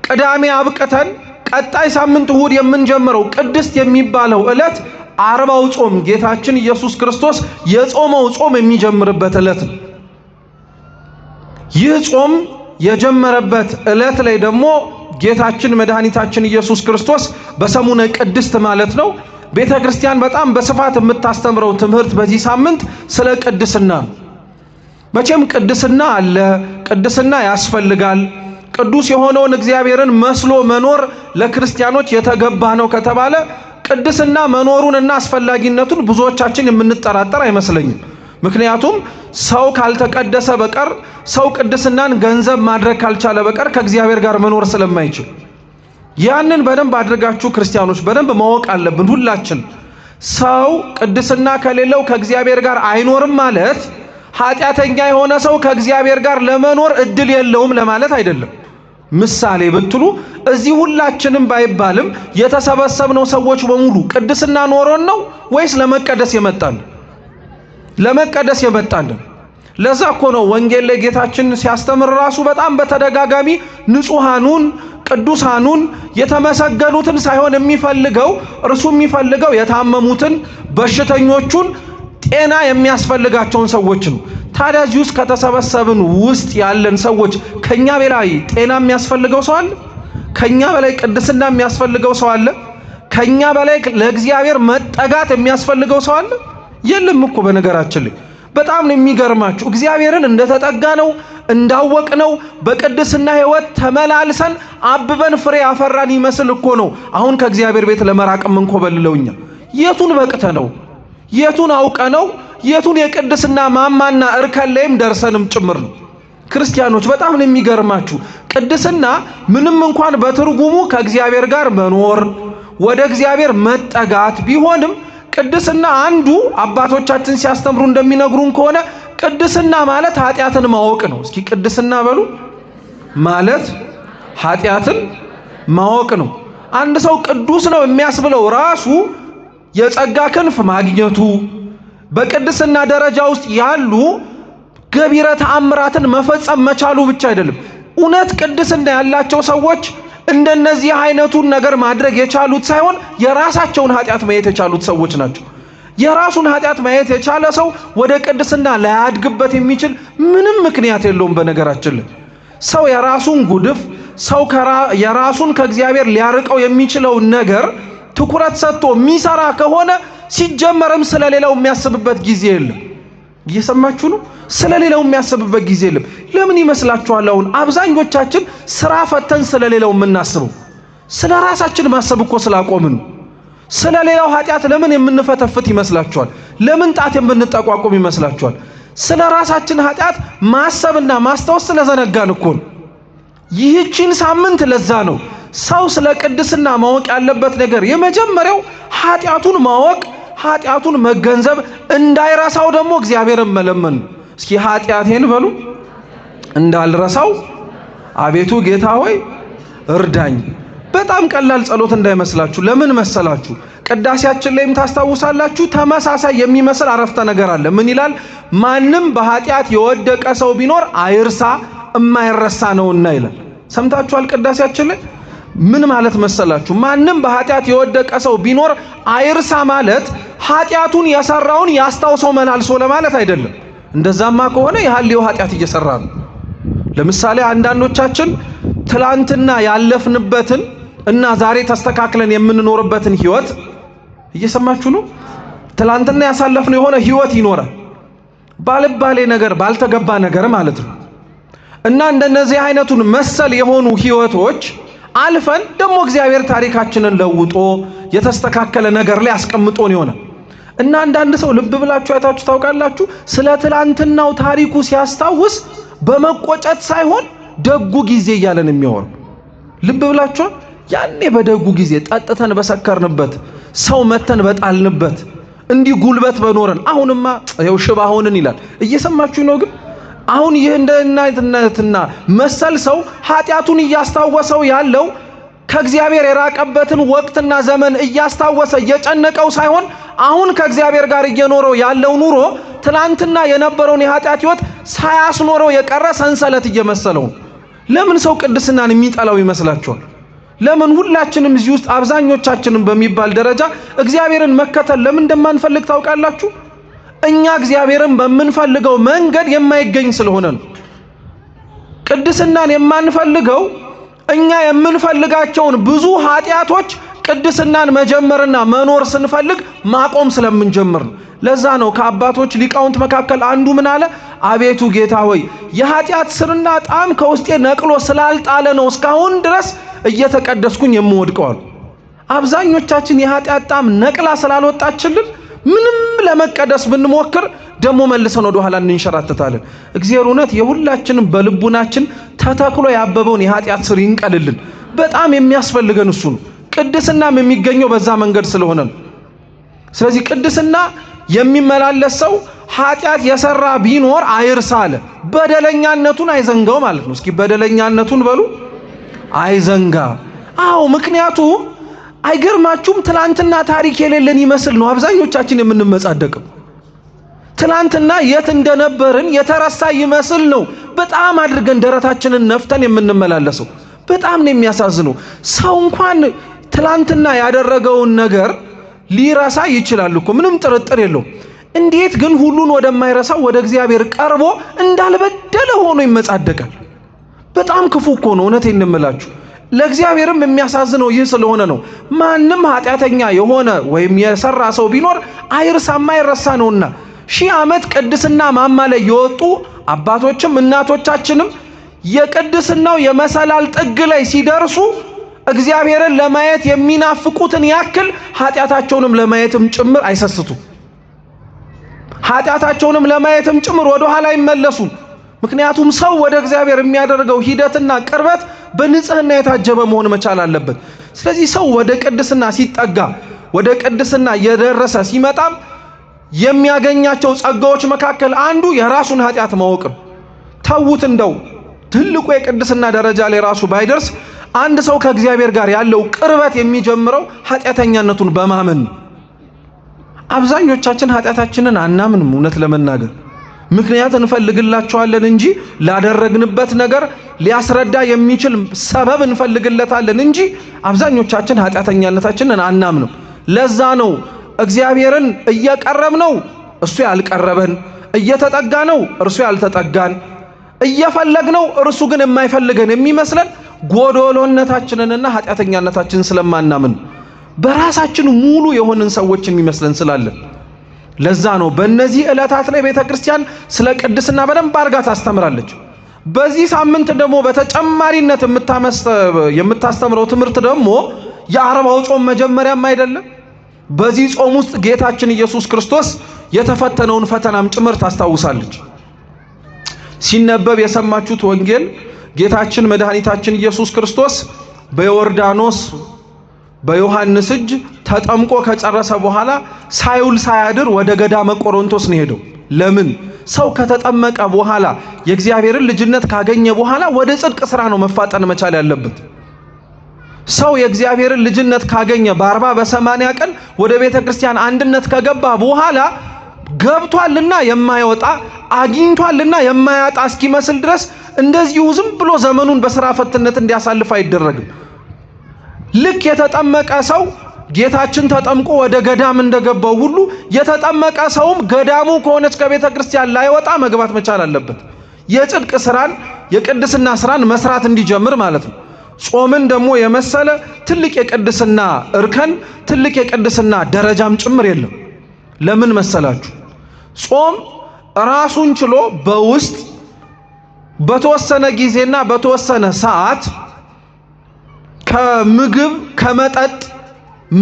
ቅዳሜ አብቅተን ቀጣይ ሳምንት እሁድ የምንጀምረው ቅድስት የሚባለው ዕለት አርባው ጾም ጌታችን ኢየሱስ ክርስቶስ የጾመው ጾም የሚጀምርበት ዕለት ነው። ይህ ጾም የጀመረበት ዕለት ላይ ደግሞ ጌታችን መድኃኒታችን ኢየሱስ ክርስቶስ በሰሙነ ቅድስት ማለት ነው ቤተ ክርስቲያን በጣም በስፋት የምታስተምረው ትምህርት በዚህ ሳምንት ስለ ቅድስና ነው። መቼም ቅድስና አለ፣ ቅድስና ያስፈልጋል። ቅዱስ የሆነውን እግዚአብሔርን መስሎ መኖር ለክርስቲያኖች የተገባ ነው ከተባለ ቅድስና መኖሩንና አስፈላጊነቱን ብዙዎቻችን የምንጠራጠር አይመስለኝም። ምክንያቱም ሰው ካልተቀደሰ በቀር ሰው ቅድስናን ገንዘብ ማድረግ ካልቻለ በቀር ከእግዚአብሔር ጋር መኖር ስለማይችል ያንን በደንብ አድርጋችሁ ክርስቲያኖች በደንብ ማወቅ አለብን። ሁላችን ሰው ቅድስና ከሌለው ከእግዚአብሔር ጋር አይኖርም ማለት ኃጢአተኛ የሆነ ሰው ከእግዚአብሔር ጋር ለመኖር እድል የለውም ለማለት አይደለም። ምሳሌ ብትሉ እዚህ ሁላችንም ባይባልም የተሰበሰብነው ሰዎች በሙሉ ቅድስና ኖሮን ነው ወይስ ለመቀደስ የመጣን? ለመቀደስ የመጣን። ለዛ እኮ ነው ወንጌል ላይ ጌታችን ሲያስተምር ራሱ በጣም በተደጋጋሚ ንጹሃኑን ቅዱሳኑን የተመሰገኑትን ሳይሆን የሚፈልገው እርሱ የሚፈልገው የታመሙትን በሽተኞቹን ጤና የሚያስፈልጋቸውን ሰዎች ነው። ታዲያ እዚህ ውስጥ ከተሰበሰብን ውስጥ ያለን ሰዎች ከኛ በላይ ጤና የሚያስፈልገው ሰው አለ? ከኛ በላይ ቅድስና የሚያስፈልገው ሰው አለ? ከኛ በላይ ለእግዚአብሔር መጠጋት የሚያስፈልገው ሰው አለ? የለም እኮ። በነገራችን ላይ በጣም ነው የሚገርማችሁ። እግዚአብሔርን እንደተጠጋ ነው እንዳወቅ ነው በቅድስና ሕይወት ተመላልሰን አብበን ፍሬ ያፈራን ይመስል እኮ ነው አሁን ከእግዚአብሔር ቤት ለመራቅም እንኮበልለውኛ። የቱን በቅተ ነው የቱን አውቀ ነው የቱን የቅድስና ማማና እርከን ላይም ደርሰንም ጭምር ነው። ክርስቲያኖች በጣም ነው የሚገርማችሁ። ቅድስና ምንም እንኳን በትርጉሙ ከእግዚአብሔር ጋር መኖር ወደ እግዚአብሔር መጠጋት ቢሆንም ቅድስና አንዱ አባቶቻችን ሲያስተምሩ እንደሚነግሩን ከሆነ ቅድስና ማለት ኃጢአትን ማወቅ ነው። እስኪ ቅድስና በሉ ማለት ኃጢአትን ማወቅ ነው። አንድ ሰው ቅዱስ ነው የሚያስብለው ራሱ የጸጋ ክንፍ ማግኘቱ በቅድስና ደረጃ ውስጥ ያሉ ገቢረ ተአምራትን መፈጸም መቻሉ ብቻ አይደለም። እውነት ቅድስና ያላቸው ሰዎች እንደነዚህ አይነቱን ነገር ማድረግ የቻሉት ሳይሆን የራሳቸውን ኃጢአት ማየት የቻሉት ሰዎች ናቸው። የራሱን ኃጢአት ማየት የቻለ ሰው ወደ ቅድስና ላያድግበት የሚችል ምንም ምክንያት የለውም። በነገራችን ላይ ሰው የራሱን ጉድፍ ሰው የራሱን ከእግዚአብሔር ሊያርቀው የሚችለውን ነገር ትኩረት ሰጥቶ የሚሰራ ከሆነ ሲጀመርም ስለሌላው የሚያስብበት ጊዜ የለም። እየሰማችሁ ነው? ስለሌላው የሚያስብበት ጊዜ የለም። ለምን ይመስላችኋል? አሁን አብዛኞቻችን ስራ ፈተን ስለሌላው የምናስበው ስለ ራሳችን ማሰብ እኮ ስላቆምን። ስለሌላው ኃጢአት ለምን የምንፈተፍት ይመስላችኋል? ለምን ጣት የምንጠቋቁም ይመስላችኋል? ስለ ራሳችን ኃጢአት ማሰብና ማስታወስ ስለዘነጋን እኮ ነው። ይህችን ሳምንት ለዛ ነው ሰው ስለ ቅድስና ማወቅ ያለበት ነገር የመጀመሪያው ኃጢአቱን ማወቅ፣ ኃጢአቱን መገንዘብ፣ እንዳይረሳው ደግሞ እግዚአብሔርን መለመን። እስኪ ኃጢአቴን በሉ እንዳልረሳው አቤቱ ጌታ ሆይ እርዳኝ። በጣም ቀላል ጸሎት እንዳይመስላችሁ። ለምን መሰላችሁ? ቅዳሴያችን ላይም ታስታውሳላችሁ ተመሳሳይ የሚመስል አረፍተ ነገር አለ። ምን ይላል? ማንም በኃጢአት የወደቀ ሰው ቢኖር አይርሳ የማይረሳ ነውና ይላል። ሰምታችኋል? ቅዳሴያችን ላይ ምን ማለት መሰላችሁ? ማንም በኃጢአት የወደቀ ሰው ቢኖር አይርሳ ማለት ኃጢአቱን የሰራውን ያስታውሰው መላልሶ ለማለት አይደለም። እንደዛማ ከሆነ የሐልዮ ኃጢአት እየሰራ ነው። ለምሳሌ አንዳንዶቻችን ትላንትና ያለፍንበትን እና ዛሬ ተስተካክለን የምንኖርበትን ህይወት እየሰማችሁ ነው። ትላንትና ያሳለፍነው የሆነ ህይወት ይኖራል፣ ባልባሌ ነገር ባልተገባ ነገር ማለት ነው። እና እንደነዚህ አይነቱን መሰል የሆኑ ህይወቶች አልፈን ደግሞ እግዚአብሔር ታሪካችንን ለውጦ የተስተካከለ ነገር ላይ አስቀምጦን ይሆናል። እና አንዳንድ ሰው ልብ ብላችሁ አይታችሁ ታውቃላችሁ፣ ስለ ትላንትናው ታሪኩ ሲያስታውስ በመቆጨት ሳይሆን ደጉ ጊዜ እያለን የሚያወር ልብ ብላችሁ ያኔ በደጉ ጊዜ ጠጥተን በሰከርንበት ሰው መተን በጣልንበት እንዲህ ጉልበት በኖረን አሁንማ ይኸው ሽባ ሆነን ይላል። እየሰማችሁ ነው? ግን አሁን ይህ እንደናይትና መሰል ሰው ኃጢአቱን እያስታወሰው ያለው ከእግዚአብሔር የራቀበትን ወቅትና ዘመን እያስታወሰ እየጨነቀው ሳይሆን አሁን ከእግዚአብሔር ጋር እየኖረው ያለው ኑሮ ትላንትና የነበረውን የኃጢአት ህይወት ሳያስኖረው የቀረ ሰንሰለት እየመሰለው። ለምን ሰው ቅድስናን የሚጠላው ይመስላችኋል? ለምን ሁላችንም እዚህ ውስጥ አብዛኞቻችንም በሚባል ደረጃ እግዚአብሔርን መከተል ለምን እንደማንፈልግ ታውቃላችሁ? እኛ እግዚአብሔርን በምንፈልገው መንገድ የማይገኝ ስለሆነ ነው። ቅድስናን የማንፈልገው እኛ የምንፈልጋቸውን ብዙ ኃጢአቶች ቅድስናን መጀመርና መኖር ስንፈልግ ማቆም ስለምንጀምር ነው። ለዛ ነው ከአባቶች ሊቃውንት መካከል አንዱ ምን አለ? አቤቱ ጌታ ሆይ የኃጢአት ስርና ጣም ከውስጤ ነቅሎ ስላልጣለ ነው እስካሁን ድረስ እየተቀደስኩኝ የምወድቀው። አብዛኞቻችን የኃጢአት ጣም ነቅላ ስላልወጣችልን ምንም ለመቀደስ ብንሞክር ደሞ መልሰን ወደ ኋላ እንንሸራተታለን። እግዚአብሔር እውነት የሁላችንም በልቡናችን ተተክሎ ያበበውን የኃጢአት ስር ይንቀልልን። በጣም የሚያስፈልገን እሱ ነው። ቅድስናም የሚገኘው በዛ መንገድ ስለሆነ ነው። ስለዚህ ቅድስና የሚመላለስ ሰው ኃጢአት የሰራ ቢኖር አይርሳ አለ። በደለኛነቱን አይዘንጋው ማለት ነው። እስኪ በደለኛነቱን በሉ አይዘንጋ። አዎ ምክንያቱም አይገርማችሁም? ትላንትና ታሪክ የሌለን ይመስል ነው አብዛኞቻችን የምንመጻደቀው። ትላንትና የት እንደነበርን የተረሳ ይመስል ነው በጣም አድርገን ደረታችንን ነፍተን የምንመላለሰው። በጣም ነው የሚያሳዝነው። ሰው እንኳን ትላንትና ያደረገውን ነገር ሊረሳ ይችላል እኮ ምንም ጥርጥር የለውም። እንዴት ግን ሁሉን ወደማይረሳው ወደ እግዚአብሔር ቀርቦ እንዳልበደለ ሆኖ ይመጻደቃል? በጣም ክፉ እኮ ነው። እውነቴን እንምላችሁ ለእግዚአብሔርም የሚያሳዝነው ይህ ስለሆነ ነው። ማንም ኃጢአተኛ የሆነ ወይም የሰራ ሰው ቢኖር አይርሳ የማይረሳ ነውና 1000 ዓመት ቅድስና ማማ ላይ የወጡ አባቶችም እናቶቻችንም የቅድስናው የመሰላል ጥግ ላይ ሲደርሱ እግዚአብሔርን ለማየት የሚናፍቁትን ያክል ኃጢአታቸውንም ለማየትም ጭምር አይሰስቱ። ኃጢአታቸውንም ለማየትም ጭምር ወደ ኋላ አይመለሱም። ምክንያቱም ሰው ወደ እግዚአብሔር የሚያደርገው ሂደትና ቅርበት በንጽህና የታጀበ መሆን መቻል አለበት። ስለዚህ ሰው ወደ ቅድስና ሲጠጋ ወደ ቅድስና የደረሰ ሲመጣም የሚያገኛቸው ጸጋዎች መካከል አንዱ የራሱን ኃጢአት ማወቅ ነው። ተውት እንደው ትልቁ የቅድስና ደረጃ ላይ ራሱ ባይደርስ አንድ ሰው ከእግዚአብሔር ጋር ያለው ቅርበት የሚጀምረው ኃጢአተኛነቱን በማመን ነው። አብዛኞቻችን ኃጢአታችንን አናምንም። እውነት ለመናገር ምክንያት እንፈልግላቸዋለን እንጂ ላደረግንበት ነገር ሊያስረዳ የሚችል ሰበብ እንፈልግለታለን እንጂ አብዛኞቻችን ኃጢአተኛነታችንን አናምንም። ለዛ ነው እግዚአብሔርን እየቀረብነው እርሱ ያልቀረበን፣ እየተጠጋነው እርሱ ያልተጠጋን፣ እየፈለግነው እርሱ ግን የማይፈልገን የሚመስለን ጎዶሎነታችንንና ኃጢአተኛነታችንን ስለማናምን በራሳችን ሙሉ የሆንን ሰዎች የሚመስለን ስላለን። ለዛ ነው በእነዚህ ዕለታት ላይ ቤተክርስቲያን ስለ ቅድስና በደንብ አድርጋ ታስተምራለች። በዚህ ሳምንት ደግሞ በተጨማሪነት የምታስተምረው ትምህርት ደግሞ የአርባው ጾም መጀመሪያም አይደለም። በዚህ ጾም ውስጥ ጌታችን ኢየሱስ ክርስቶስ የተፈተነውን ፈተናም ጭምር ታስታውሳለች። ሲነበብ የሰማችሁት ወንጌል ጌታችን መድኃኒታችን ኢየሱስ ክርስቶስ በዮርዳኖስ በዮሐንስ እጅ ተጠምቆ ከጨረሰ በኋላ ሳይውል ሳያድር ወደ ገዳመ ቆሮንቶስ ነው ሄደው። ለምን? ሰው ከተጠመቀ በኋላ የእግዚአብሔርን ልጅነት ካገኘ በኋላ ወደ ጽድቅ ስራ ነው መፋጠን መቻል ያለበት። ሰው የእግዚአብሔርን ልጅነት ካገኘ በ40 በ80 ቀን ወደ ቤተክርስቲያን አንድነት ከገባ በኋላ ገብቷልና የማይወጣ አግኝቷልና የማያጣ እስኪመስል ድረስ እንደዚሁ ዝም ብሎ ዘመኑን በስራ ፈትነት እንዲያሳልፍ አይደረግም። ልክ የተጠመቀ ሰው ጌታችን ተጠምቆ ወደ ገዳም እንደገባው ሁሉ የተጠመቀ ሰውም ገዳሙ ከሆነች ከቤተ ክርስቲያን ላይወጣ መግባት መቻል አለበት። የጽድቅ ስራን የቅድስና ስራን መስራት እንዲጀምር ማለት ነው። ጾምን ደግሞ የመሰለ ትልቅ የቅድስና እርከን ትልቅ የቅድስና ደረጃም ጭምር የለም። ለምን መሰላችሁ? ጾም ራሱን ችሎ በውስጥ በተወሰነ ጊዜና በተወሰነ ሰዓት ከምግብ ከመጠጥ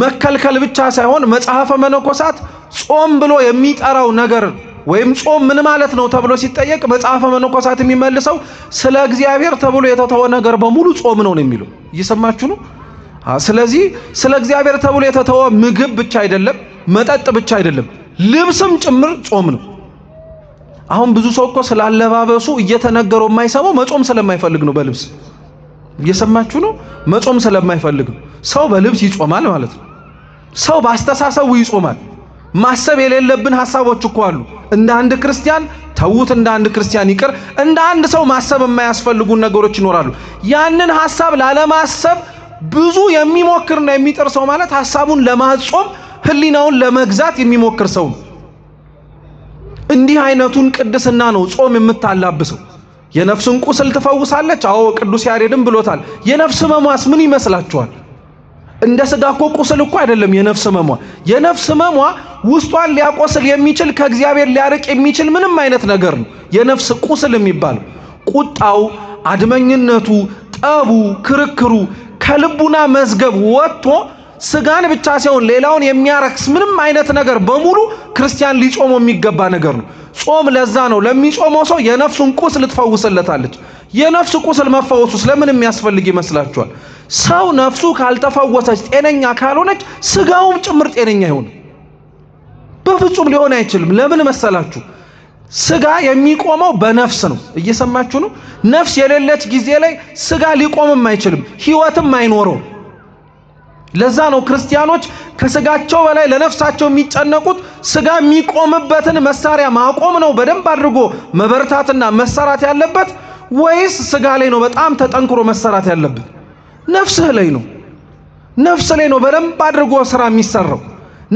መከልከል ብቻ ሳይሆን መጽሐፈ መነኮሳት ጾም ብሎ የሚጠራው ነገር ወይም ጾም ምን ማለት ነው ተብሎ ሲጠየቅ መጽሐፈ መነኮሳት የሚመልሰው ስለ እግዚአብሔር ተብሎ የተተወ ነገር በሙሉ ጾም ነው የሚለው። እየሰማችሁ ነው? ስለዚህ ስለ እግዚአብሔር ተብሎ የተተወ ምግብ ብቻ አይደለም፣ መጠጥ ብቻ አይደለም፣ ልብስም ጭምር ጾም ነው። አሁን ብዙ ሰው እኮ ስላለባበሱ እየተነገረው የማይሰማው መጾም ስለማይፈልግ ነው። በልብስ እየሰማችሁ ነው? መጾም ስለማይፈልግ ነው። ሰው በልብስ ይጾማል ማለት ነው። ሰው በአስተሳሰቡ ይጾማል። ማሰብ የሌለብን ሐሳቦች እኮ አሉ። እንደ አንድ ክርስቲያን ተውት፣ እንደ አንድ ክርስቲያን ይቅር፣ እንደ አንድ ሰው ማሰብ የማያስፈልጉን ነገሮች ይኖራሉ። ያንን ሐሳብ ላለማሰብ ብዙ የሚሞክርና የሚጥር ሰው ማለት ሐሳቡን ለማጾም ህሊናውን ለመግዛት የሚሞክር ሰው ነው። እንዲህ አይነቱን ቅድስና ነው ጾም የምታላብሰው። የነፍስን ቁስል ትፈውሳለች። አዎ ቅዱስ ያሬድም ብሎታል። የነፍስ ህመሟስ ምን ይመስላችኋል? እንደ ስጋ እኮ ቁስል እኮ አይደለም የነፍስ ህመሟ። የነፍስ ህመሟ ውስጧን ሊያቆስል የሚችል ከእግዚአብሔር ሊያርቅ የሚችል ምንም አይነት ነገር ነው የነፍስ ቁስል የሚባለው። ቁጣው፣ አድመኝነቱ፣ ጠቡ፣ ክርክሩ ከልቡና መዝገብ ወጥቶ ስጋን ብቻ ሳይሆን ሌላውን የሚያረክስ ምንም አይነት ነገር በሙሉ ክርስቲያን ሊጾመው የሚገባ ነገር ነው። ጾም ለዛ ነው ለሚጾመው ሰው የነፍሱን ቁስል ትፈውስለታለች። የነፍስ ቁስል መፈወሱ ስለምን የሚያስፈልግ ይመስላችኋል? ሰው ነፍሱ ካልተፈወሰች ጤነኛ ካልሆነች ስጋውም ጭምር ጤነኛ ይሆን? በፍጹም ሊሆን አይችልም። ለምን መሰላችሁ? ስጋ የሚቆመው በነፍስ ነው። እየሰማችሁ ነው? ነፍስ የሌለች ጊዜ ላይ ስጋ ሊቆምም አይችልም፣ ህይወትም አይኖረው። ለዛ ነው ክርስቲያኖች ከስጋቸው በላይ ለነፍሳቸው የሚጨነቁት። ስጋ የሚቆምበትን መሳሪያ ማቆም ነው በደንብ አድርጎ መበርታትና መሰራት ያለበት፣ ወይስ ስጋ ላይ ነው በጣም ተጠንክሮ መሰራት ያለበት? ነፍስህ ላይ ነው። ነፍስ ላይ ነው በደንብ አድርጎ ስራ የሚሰራው።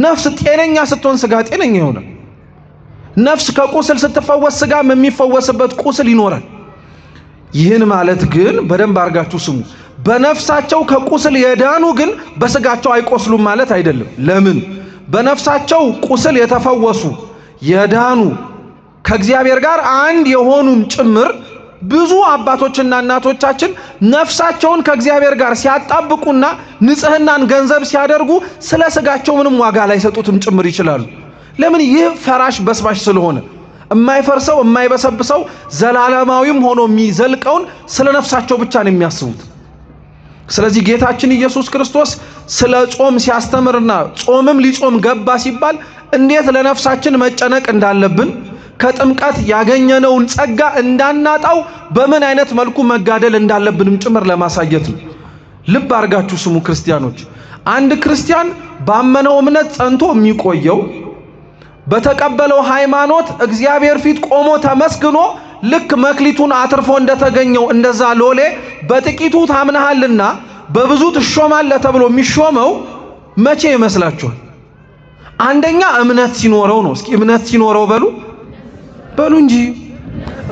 ነፍስ ጤነኛ ስትሆን ስጋ ጤነኛ ይሆናል። ነፍስ ከቁስል ስትፈወስ ስጋም የሚፈወስበት ቁስል ይኖራል። ይህን ማለት ግን በደንብ አድርጋችሁ ስሙ። በነፍሳቸው ከቁስል የዳኑ ግን በስጋቸው አይቆስሉም ማለት አይደለም። ለምን? በነፍሳቸው ቁስል የተፈወሱ የዳኑ ከእግዚአብሔር ጋር አንድ የሆኑም ጭምር ብዙ አባቶችና እናቶቻችን ነፍሳቸውን ከእግዚአብሔር ጋር ሲያጣብቁና ንጽህናን ገንዘብ ሲያደርጉ ስለ ስጋቸው ምንም ዋጋ ላይሰጡትም ጭምር ይችላሉ። ለምን? ይህ ፈራሽ በስባሽ ስለሆነ የማይፈርሰው የማይበሰብሰው ዘላለማዊም ሆኖ የሚዘልቀውን ስለ ነፍሳቸው ብቻ ነው የሚያስቡት። ስለዚህ ጌታችን ኢየሱስ ክርስቶስ ስለ ጾም ሲያስተምርና ጾምም ሊጾም ገባ ሲባል እንዴት ለነፍሳችን መጨነቅ እንዳለብን ከጥምቀት ያገኘነውን ጸጋ እንዳናጣው በምን አይነት መልኩ መጋደል እንዳለብንም ጭምር ለማሳየት ነው። ልብ አድርጋችሁ ስሙ ክርስቲያኖች። አንድ ክርስቲያን ባመነው እምነት ጸንቶ የሚቆየው በተቀበለው ሃይማኖት እግዚአብሔር ፊት ቆሞ ተመስግኖ ልክ መክሊቱን አትርፎ እንደተገኘው እንደዛ ሎሌ በጥቂቱ ታምነሃልና በብዙ ትሾማለህ ተብሎ የሚሾመው መቼ ይመስላችኋል? አንደኛ እምነት ሲኖረው ነው። እስኪ እምነት ሲኖረው በሉ እንጂ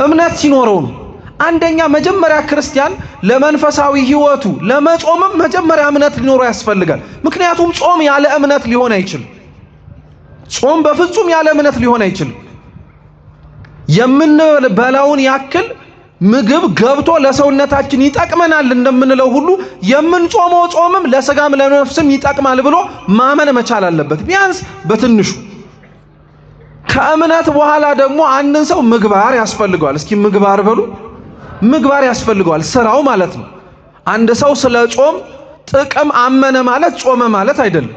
እምነት ሲኖረው ነው። አንደኛ መጀመሪያ ክርስቲያን ለመንፈሳዊ ህይወቱ ለመጾምም መጀመሪያ እምነት ሊኖረው ያስፈልጋል። ምክንያቱም ጾም ያለ እምነት ሊሆን አይችልም። ጾም በፍጹም ያለ እምነት ሊሆን አይችልም። የምንበላውን ያክል ምግብ ገብቶ ለሰውነታችን ይጠቅመናል እንደምንለው ሁሉ የምንጾመው ጾምም ለስጋም ለነፍስም ይጠቅማል ብሎ ማመን መቻል አለበት፣ ቢያንስ በትንሹ። ከእምነት በኋላ ደግሞ አንድን ሰው ምግባር ያስፈልገዋል። እስኪ ምግባር በሉ። ምግባር ያስፈልገዋል፣ ስራው ማለት ነው። አንድ ሰው ስለ ጾም ጥቅም አመነ ማለት ጾመ ማለት አይደለም።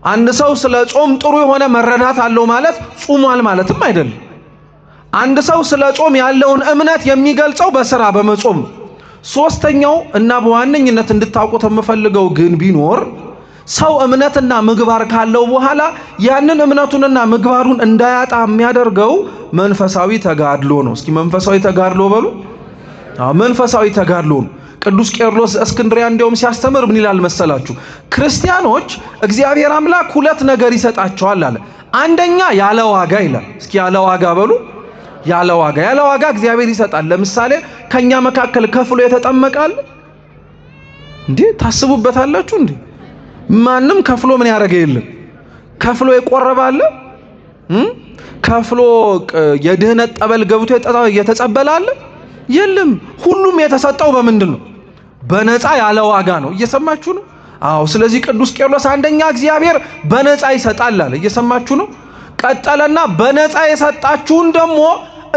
አንድ ሰው ስለ ጾም ጥሩ የሆነ መረዳት አለው ማለት ጾሟል ማለትም አይደለም። አንድ ሰው ስለ ጾም ያለውን እምነት የሚገልጸው በስራ በመጾም ነው። ሶስተኛው እና በዋነኝነት እንድታውቁት የምፈልገው ግን ቢኖር ሰው እምነትና ምግባር ካለው በኋላ ያንን እምነቱንና ምግባሩን እንዳያጣ የሚያደርገው መንፈሳዊ ተጋድሎ ነው። እስኪ መንፈሳዊ ተጋድሎ በሉ። መንፈሳዊ ተጋድሎ ነው። ቅዱስ ቄርሎስ እስክንድሪያ እንዲያውም ሲያስተምር ምን ይላል መሰላችሁ? ክርስቲያኖች እግዚአብሔር አምላክ ሁለት ነገር ይሰጣቸዋል አለ። አንደኛ ያለ ዋጋ ይላል። እስኪ ያለ ዋጋ በሉ። ያለ ዋጋ እግዚአብሔር ይሰጣል። ለምሳሌ ከኛ መካከል ከፍሎ የተጠመቃል እንዴ? ታስቡበታላችሁ እንዴ? ማንም ከፍሎ ምን ያደረገ የለም። ከፍሎ የቆረባለ ከፍሎ የድህነት ጠበል ገብቶ የተጸበላለ የለም። ሁሉም የተሰጠው በምንድን ነው? በነፃ ያለ ዋጋ ነው። እየሰማችሁ ነው? አዎ። ስለዚህ ቅዱስ ቄርሎስ አንደኛ እግዚአብሔር በነፃ ይሰጣል አለ። እየሰማችሁ ነው? ቀጠለና በነፃ የሰጣችሁን ደግሞ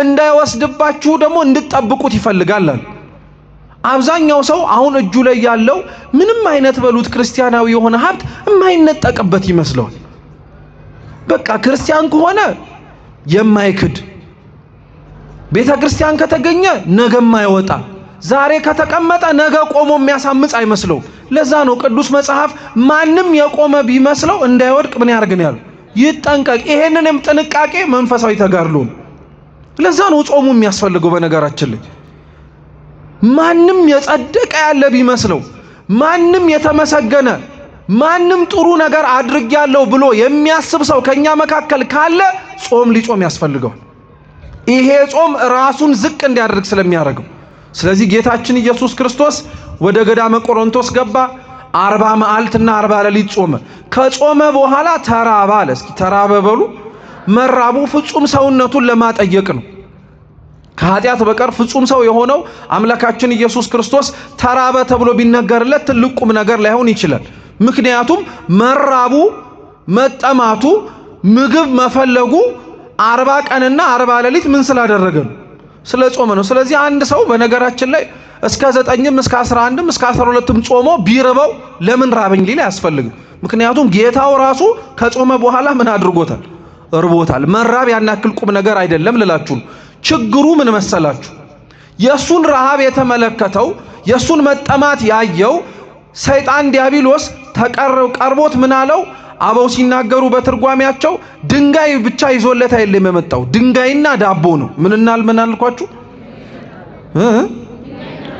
እንዳይወስድባችሁ ደግሞ እንድትጠብቁት ይፈልጋል አለ። አብዛኛው ሰው አሁን እጁ ላይ ያለው ምንም አይነት በሉት ክርስቲያናዊ የሆነ ሀብት የማይነጠቅበት ይመስለዋል። በቃ ክርስቲያን ከሆነ የማይክድ ቤተ ክርስቲያን ከተገኘ ነገ የማይወጣ ዛሬ ከተቀመጠ ነገ ቆሞ የሚያሳምጽ አይመስለው። ለዛ ነው ቅዱስ መጽሐፍ ማንም የቆመ ቢመስለው እንዳይወድቅ ምን ያርግን ያለው ይጠንቀቅ። ይሄንንም ጥንቃቄ መንፈሳዊ ተጋድሎ ነው። ለዛ ነው ጾሙ የሚያስፈልገው። በነገራችን ላይ ማንም የጸደቀ ያለ ቢመስለው ማንም የተመሰገነ ማንም ጥሩ ነገር አድርጌያለሁ ብሎ የሚያስብ ሰው ከኛ መካከል ካለ ጾም ሊጾም ያስፈልገው። ይሄ ጾም ራሱን ዝቅ እንዲያደርግ ስለሚያደርገው። ስለዚህ ጌታችን ኢየሱስ ክርስቶስ ወደ ገዳመ ቆሮንቶስ ገባ። 40 መዓልትና 40 ሌሊት ጾመ። ከጾመ በኋላ ተራበ አለ። እስኪ ተራበ በሉ። መራቡ ፍጹም ሰውነቱን ለማጠየቅ ነው። ከኃጢአት በቀር ፍጹም ሰው የሆነው አምላካችን ኢየሱስ ክርስቶስ ተራበ ተብሎ ቢነገርለት ትልቅ ቁም ነገር ላይሆን ይችላል። ምክንያቱም መራቡ መጠማቱ ምግብ መፈለጉ 40 ቀንና 40 ሌሊት ምን ስላደረገ ነው? ስለ ጾመ ነው። ስለዚህ አንድ ሰው በነገራችን ላይ እስከ 9ም እስከ 11ም እስከ 12ም ጾሞ ቢርበው ለምን ራበኝ ሊል አያስፈልግም። ምክንያቱም ጌታው ራሱ ከጾመ በኋላ ምን አድርጎታል? እርቦታል። መራብ ያናክል ቁም ነገር አይደለም ልላችሁ ነው። ችግሩ ምን መሰላችሁ? የሱን ረሃብ የተመለከተው የሱን መጠማት ያየው ሰይጣን ዲያብሎስ ቀርቦት ምን አለው? አበው ሲናገሩ በትርጓሜያቸው ድንጋይ ብቻ ይዞለት አይደለም የመጣው፣ ድንጋይና ዳቦ ነው። ምን አልኳችሁ?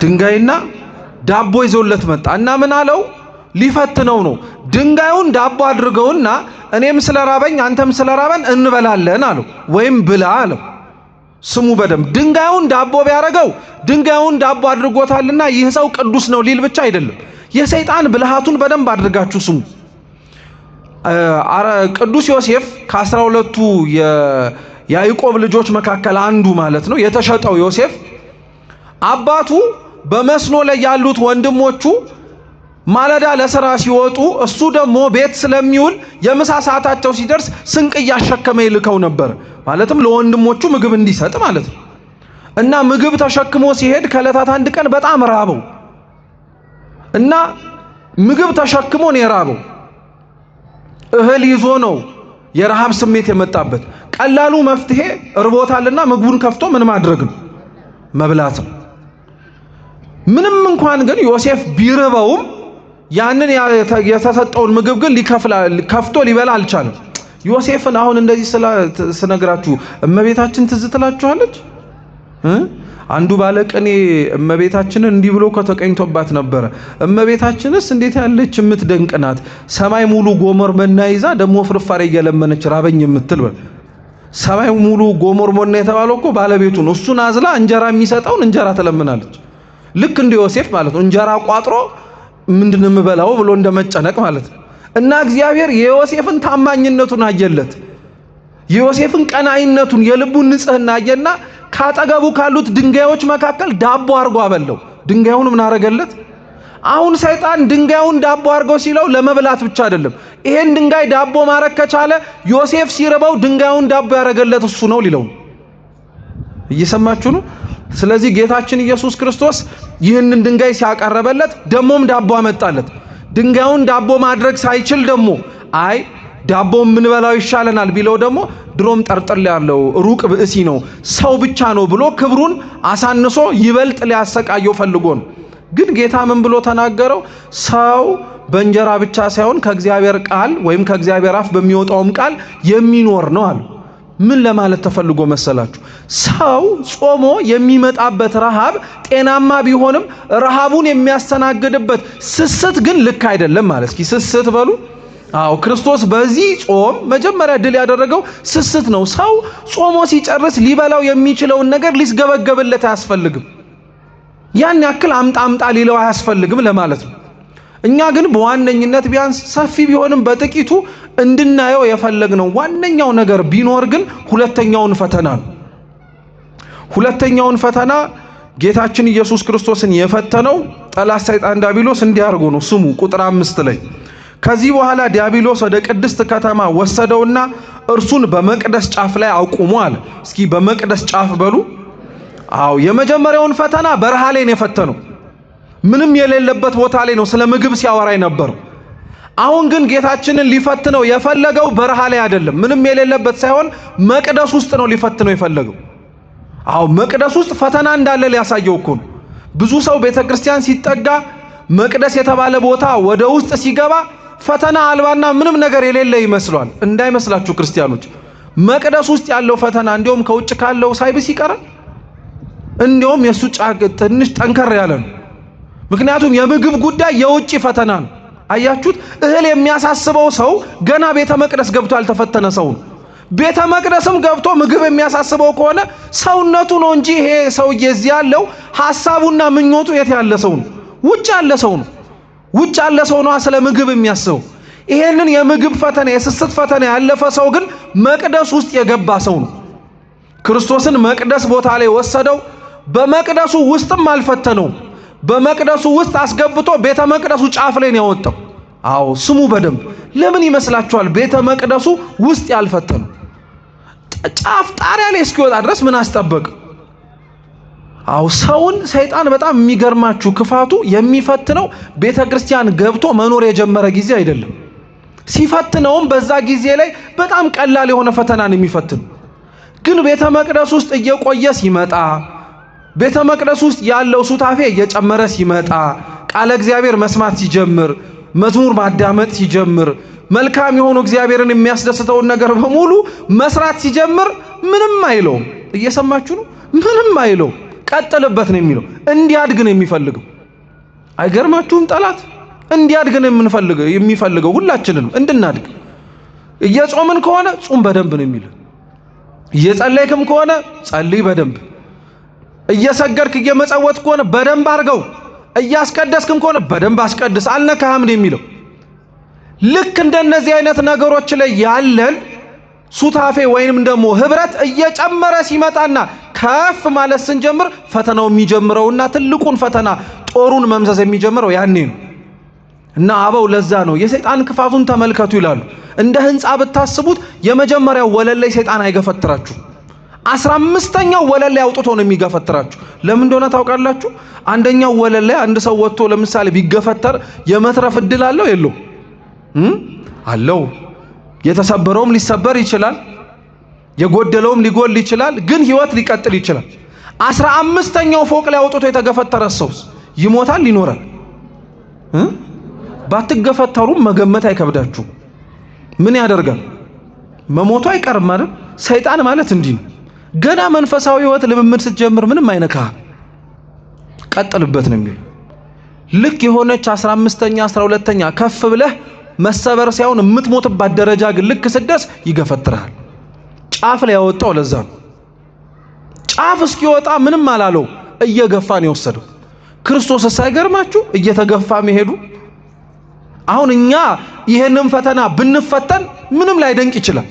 ድንጋይና ዳቦ ይዞለት መጣ እና ምን አለው? ሊፈትነው ነው። ድንጋዩን ዳቦ አድርገውና እኔም ስለራበኝ አንተም ስለራበን እንበላለን አለው። ወይም ብላ አለው። ስሙ በደም ድንጋዩን ዳቦ ቢያረገው ድንጋዩን ዳቦ አድርጎታልና ይህ ሰው ቅዱስ ነው ሊል ብቻ አይደለም። የሰይጣን ብልሃቱን በደንብ አድርጋችሁ ስሙ። ቅዱስ ዮሴፍ ከ12ቱ የያዕቆብ ልጆች መካከል አንዱ ማለት ነው። የተሸጠው ዮሴፍ አባቱ በመስኖ ላይ ያሉት ወንድሞቹ ማለዳ ለሥራ ሲወጡ እሱ ደግሞ ቤት ስለሚውል የምሳ ሰዓታቸው ሲደርስ ስንቅ እያሸከመ ይልከው ነበር። ማለትም ለወንድሞቹ ምግብ እንዲሰጥ ማለት ነው። እና ምግብ ተሸክሞ ሲሄድ ከዕለታት አንድ ቀን በጣም ራበው እና ምግብ ተሸክሞ ነው የራበው። እህል ይዞ ነው የረሃብ ስሜት የመጣበት። ቀላሉ መፍትሄ እርቦታልና ምግቡን ከፍቶ ምን ማድረግ ነው? መብላት ነው። ምንም እንኳን ግን ዮሴፍ ቢርበውም ያንን የተሰጠውን ምግብ ግን ከፍቶ ሊበላ አልቻለም። ዮሴፍን አሁን እንደዚህ ስነግራችሁ እመቤታችን ትዝ ትላችኋለች። አንዱ ባለቅኔ እመቤታችንን እንዲህ ብሎ ከተቀኝቶባት ነበረ። እመቤታችንስ እንዴት ያለች የምትደንቅ ናት! ሰማይ ሙሉ ጎመር መና ይዛ ደግሞ ፍርፋሬ እየለመነች ራበኝ የምትል። ሰማይ ሙሉ ጎመር መና የተባለው እኮ ባለቤቱ ነው። እሱን አዝላ እንጀራ የሚሰጠውን እንጀራ ትለምናለች። ልክ እንደ ዮሴፍ ማለት ነው። እንጀራ ቋጥሮ ምንድን ነው የምበላው ብሎ እንደመጨነቅ ማለት ነው። እና እግዚአብሔር የዮሴፍን ታማኝነቱን አየለት። የዮሴፍን ቀናኢነቱን የልቡን ንጽህና አየና ካጠገቡ ካሉት ድንጋዮች መካከል ዳቦ አርጎ አበለው። ድንጋዩን ምን አረገለት? አሁን ሰይጣን ድንጋዩን ዳቦ አርጎ ሲለው ለመብላት ብቻ አይደለም። ይሄን ድንጋይ ዳቦ ማረግ ከቻለ ዮሴፍ ሲርበው ድንጋዩን ዳቦ ያረገለት እሱ ነው ሊለው። እየሰማችሁ ነው? ስለዚህ ጌታችን ኢየሱስ ክርስቶስ ይህንን ድንጋይ ሲያቀርበለት ደሞም ዳቦ አመጣለት። ድንጋዩን ዳቦ ማድረግ ሳይችል ደግሞ አይ ዳቦ ምን በላው ይሻለናል ቢለው ደግሞ ድሮም ጠርጥር ያለው ሩቅ ብእሲ ነው ሰው ብቻ ነው ብሎ ክብሩን አሳንሶ ይበልጥ ሊያሰቃየው ፈልጎ ነው። ግን ጌታ ምን ብሎ ተናገረው? ሰው በእንጀራ ብቻ ሳይሆን ከእግዚአብሔር ቃል ወይም ከእግዚአብሔር አፍ በሚወጣውም ቃል የሚኖር ነው አለ። ምን ለማለት ተፈልጎ መሰላችሁ? ሰው ጾሞ የሚመጣበት ረሃብ ጤናማ ቢሆንም ረሃቡን የሚያስተናግድበት ስስት ግን ልክ አይደለም ማለት። እስኪ ስስት በሉ። አዎ ክርስቶስ በዚህ ጾም መጀመሪያ ድል ያደረገው ስስት ነው። ሰው ጾሞ ሲጨርስ ሊበላው የሚችለውን ነገር ሊስገበገብለት አያስፈልግም። ያን ያክል አምጣ ሊለው አያስፈልግም ለማለት ነው። እኛ ግን በዋነኝነት ቢያንስ ሰፊ ቢሆንም በጥቂቱ እንድናየው የፈለግነው ዋነኛው ነገር ቢኖር ግን ሁለተኛውን ፈተና ነው። ሁለተኛውን ፈተና ጌታችን ኢየሱስ ክርስቶስን የፈተነው ጠላት ሰይጣን ዲያብሎስ እንዲያርጎ ነው። ስሙ ቁጥር 5 ላይ ከዚህ በኋላ ዲያብሎስ ወደ ቅድስት ከተማ ወሰደውና እርሱን በመቅደስ ጫፍ ላይ አቁሞ አለ። እስኪ በመቅደስ ጫፍ በሉ። አዎ የመጀመሪያውን ፈተና በረሃ ላይ ነው የፈተነው። ምንም የሌለበት ቦታ ላይ ነው ስለ ምግብ ሲያወራ ነበር። አሁን ግን ጌታችንን ሊፈትነው የፈለገው በረሃ ላይ አይደለም፣ ምንም የሌለበት ሳይሆን መቅደስ ውስጥ ነው ሊፈትነው የፈለገው። አዎ መቅደስ ውስጥ ፈተና እንዳለ ሊያሳየው እኮ ነው። ብዙ ሰው ቤተክርስቲያን ሲጠጋ መቅደስ የተባለ ቦታ ወደ ውስጥ ሲገባ ፈተና አልባና ምንም ነገር የሌለ ይመስላል። እንዳይመስላችሁ ክርስቲያኖች፣ መቅደስ ውስጥ ያለው ፈተና እንዲያውም ከውጭ ካለው ሳይብስ ይቀራል። እንዲያውም የሱ ትንሽ ጠንከር ያለ ነው። ምክንያቱም የምግብ ጉዳይ የውጭ ፈተና ነው። አያችሁት? እህል የሚያሳስበው ሰው ገና ቤተ መቅደስ ገብቶ ያልተፈተነ ሰው ነው። ቤተ መቅደስም ገብቶ ምግብ የሚያሳስበው ከሆነ ሰውነቱ ነው እንጂ ይሄ ሰውዬ እዚህ ያለው ሐሳቡና ምኞቱ የት ያለ ሰው ነው? ውጭ ያለ ሰው ነው። ውጭ ያለ ሰው ነው ስለ ምግብ የሚያስበው። ይሄንን የምግብ ፈተና የስስት ፈተና ያለፈ ሰው ግን መቅደስ ውስጥ የገባ ሰው ነው። ክርስቶስን መቅደስ ቦታ ላይ ወሰደው። በመቅደሱ ውስጥም አልፈተነውም። በመቅደሱ ውስጥ አስገብቶ ቤተ መቅደሱ ጫፍ ላይ ነው ያወጣው። አዎ ስሙ በደንብ። ለምን ይመስላችኋል ቤተ መቅደሱ ውስጥ ያልፈተነው? ጫፍ ጣሪያ ላይ እስኪወጣ ድረስ ምን አስጠበቅ? አዎ ሰውን ሰይጣን በጣም የሚገርማችሁ ክፋቱ የሚፈትነው ቤተ ክርስቲያን ገብቶ መኖር የጀመረ ጊዜ አይደለም። ሲፈትነውም በዛ ጊዜ ላይ በጣም ቀላል የሆነ ፈተና ነው የሚፈትነው። ግን ቤተ መቅደስ ውስጥ እየቆየ ሲመጣ ቤተ መቅደስ ውስጥ ያለው ሱታፌ እየጨመረ ሲመጣ ቃለ እግዚአብሔር መስማት ሲጀምር መዝሙር ማዳመጥ ሲጀምር መልካም የሆኑ እግዚአብሔርን የሚያስደስተውን ነገር በሙሉ መስራት ሲጀምር ምንም አይለውም። እየሰማችሁ ነው? ምንም አይለውም። ቀጥልበት ነው የሚለው። እንዲያድግ ነው የሚፈልገው። አይገርማችሁም? ጠላት እንዲያድግ ነው የሚፈልገው ሁላችንንም እንድናድግ። እየጾምን ከሆነ ጾም በደንብ ነው የሚለው። እየጸለይክም ከሆነ ጸልይ በደንብ። እየሰገድክ እየመጸወትክ ከሆነ በደንብ አድርገው። እያስቀደስክም ከሆነ በደንብ አስቀድስ። አልነካህም ነው የሚለው። ልክ እንደነዚህ አይነት ነገሮች ላይ ያለን ሱታፌ ወይንም ደግሞ ህብረት እየጨመረ ሲመጣና ከፍ ማለት ስንጀምር ፈተናው የሚጀምረውና ትልቁን ፈተና ጦሩን መምዘዝ የሚጀምረው ያኔ ነው። እና አበው ለዛ ነው የሰይጣን ክፋቱን ተመልከቱ ይላሉ። እንደ ህንጻ ብታስቡት የመጀመሪያው ወለል ላይ ሰይጣን አይገፈትራችሁ። 15ኛው ወለል ላይ አውጥቶ ነው የሚገፈትራችሁ። ለምን እንደሆነ ታውቃላችሁ? አንደኛው ወለል ላይ አንድ ሰው ወጥቶ ለምሳሌ ቢገፈተር የመትረፍ እድል አለው የለው? አለው። የተሰበረውም ሊሰበር ይችላል፣ የጎደለውም ሊጎል ይችላል፣ ግን ህይወት ሊቀጥል ይችላል። 15ኛው ፎቅ ላይ አውጥቶ የተገፈተረ ሰውስ ይሞታል ይኖራል? ባትገፈተሩም መገመት አይከብዳችሁ። ምን ያደርጋል? መሞቱ አይቀርም ማለት። ሰይጣን ማለት እንዲህ ነው። ገና መንፈሳዊ ህይወት ልምምድ ስትጀምር ምንም አይነካህ፣ ቀጥልበት ነው የሚለው። ልክ የሆነች 15ኛ 12ኛ ከፍ ብለህ መሰበር ሳይሆን የምትሞትባት ደረጃ ግን ልክ ስደርስ ይገፈትራል። ጫፍ ላይ ያወጣው ለዛ ነው። ጫፍ እስኪወጣ ምንም አላለው፣ እየገፋ ነው የወሰደው። ክርስቶስ ሳይገርማችሁ እየተገፋ መሄዱ። አሁን እኛ ይሄንን ፈተና ብንፈተን ምንም ላይ ደንቅ ይችላል።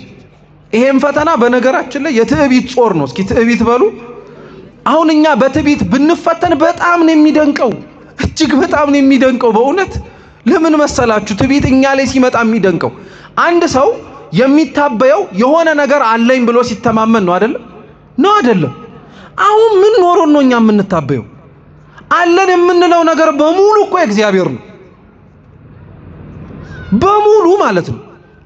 ይሄን ፈተና በነገራችን ላይ የትዕቢት ጾር ነው። እስኪ ትዕቢት በሉ። አሁን እኛ በትዕቢት ብንፈተን በጣም ነው የሚደንቀው፣ እጅግ በጣም ነው የሚደንቀው። በእውነት ለምን መሰላችሁ? ትዕቢት እኛ ላይ ሲመጣ የሚደንቀው አንድ ሰው የሚታበየው የሆነ ነገር አለኝ ብሎ ሲተማመን ነው አይደለም? ነው አይደለም? አሁን ምን ኖሮ ነው እኛ የምንታበየው? አለን የምንለው ነገር በሙሉ እኮ እግዚአብሔር ነው፣ በሙሉ ማለት ነው።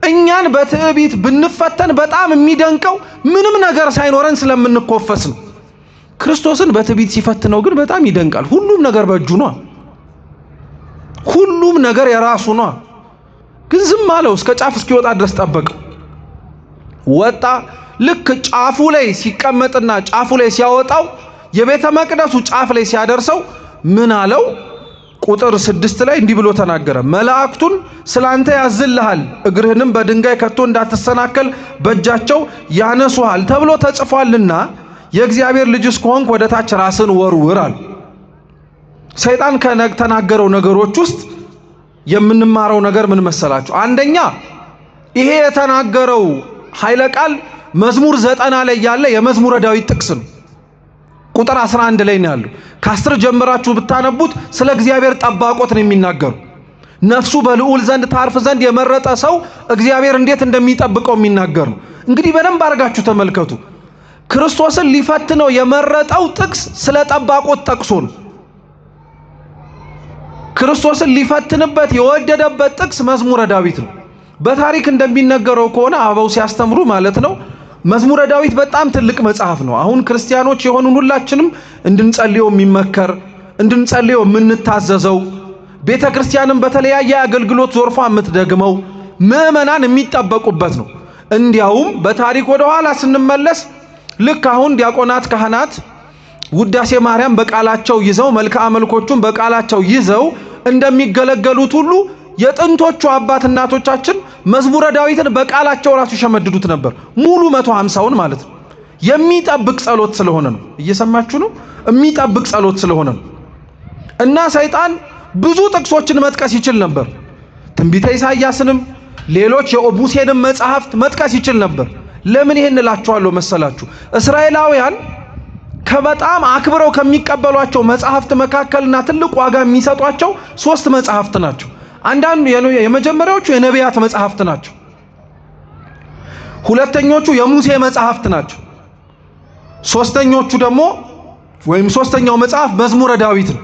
እኛን በትዕቢት ብንፈተን በጣም የሚደንቀው ምንም ነገር ሳይኖረን ስለምንኮፈስ ነው። ክርስቶስን በትዕቢት ሲፈትነው ግን በጣም ይደንቃል። ሁሉም ነገር በእጁ ነው፣ ሁሉም ነገር የራሱ ነው። ግን ዝም አለው። እስከ ጫፍ እስኪወጣ ድረስ ጠበቀው። ወጣ። ልክ ጫፉ ላይ ሲቀመጥና ጫፉ ላይ ሲያወጣው የቤተ መቅደሱ ጫፍ ላይ ሲያደርሰው ምን አለው? ቁጥር 6 ላይ እንዲህ ብሎ ተናገረ። መላእክቱን ስላንተ ያዝልሃል፣ እግርህንም በድንጋይ ከቶ እንዳትሰናከል በእጃቸው ያነሱሃል ተብሎ ተጽፏልና የእግዚአብሔር ልጅስ ከሆንክ ወደ ታች ራስን ወርውር አለ። ሰይጣን ከተናገረው ነገሮች ውስጥ የምንማረው ነገር ምን መሰላችሁ? አንደኛ ይሄ የተናገረው ኃይለ ቃል መዝሙር 90 ላይ ያለ የመዝሙረ ዳዊት ጥቅስ ነው። ቁጥር 11 ላይ ነው ያለው። ከ10 ጀምራችሁ ብታነቡት ስለ እግዚአብሔር ጠባቆት ነው የሚናገሩ። ነፍሱ በልዑል ዘንድ ታርፍ ዘንድ የመረጠ ሰው እግዚአብሔር እንዴት እንደሚጠብቀው የሚናገር ነው። እንግዲህ በደንብ አድርጋችሁ ተመልከቱ። ክርስቶስን ሊፈትነው የመረጠው ጥቅስ ስለ ጠባቆት ጠቅሶ ነው። ክርስቶስን ሊፈትንበት የወደደበት ጥቅስ መዝሙረ ዳዊት ነው። በታሪክ እንደሚነገረው ከሆነ አበው ሲያስተምሩ ማለት ነው መዝሙረ ዳዊት በጣም ትልቅ መጽሐፍ ነው። አሁን ክርስቲያኖች የሆኑን ሁላችንም እንድንጸልየው የሚመከር እንድንጸልየው የምንታዘዘው ቤተክርስቲያንም በተለያየ አገልግሎት ዞርፋ የምትደግመው ምዕመናን የሚጠበቁበት ነው። እንዲያውም በታሪክ ወደ ኋላ ስንመለስ ልክ አሁን ዲያቆናት ካህናት ውዳሴ ማርያም በቃላቸው ይዘው መልክዓ መልኮቹን በቃላቸው ይዘው እንደሚገለገሉት ሁሉ የጥንቶቹ አባት እናቶቻችን መዝሙረ ዳዊትን በቃላቸው ራሱ ይሸመድዱት ነበር። ሙሉ 150ውን ማለት ነው። የሚጠብቅ ጸሎት ስለሆነ ነው። እየሰማችሁ ነው? የሚጠብቅ ጸሎት ስለሆነ ነው። እና ሰይጣን ብዙ ጥቅሶችን መጥቀስ ይችል ነበር። ትንቢተ ኢሳይያስንም ሌሎች የኦቡሴንም መጽሐፍት መጥቀስ ይችል ነበር። ለምን ይሄን እላችኋለሁ መሰላችሁ? እስራኤላውያን ከበጣም አክብረው ከሚቀበሏቸው መጽሐፍት መካከልና ትልቅ ዋጋ የሚሰጧቸው 3 መጽሐፍት ናቸው። አንዳንዱ የመጀመሪያዎቹ የነቢያት መጽሐፍት ናቸው። ሁለተኞቹ የሙሴ መጽሐፍት ናቸው። ሶስተኞቹ ደግሞ ሶስተኛው መጽሐፍ መዝሙረ ዳዊት ነው።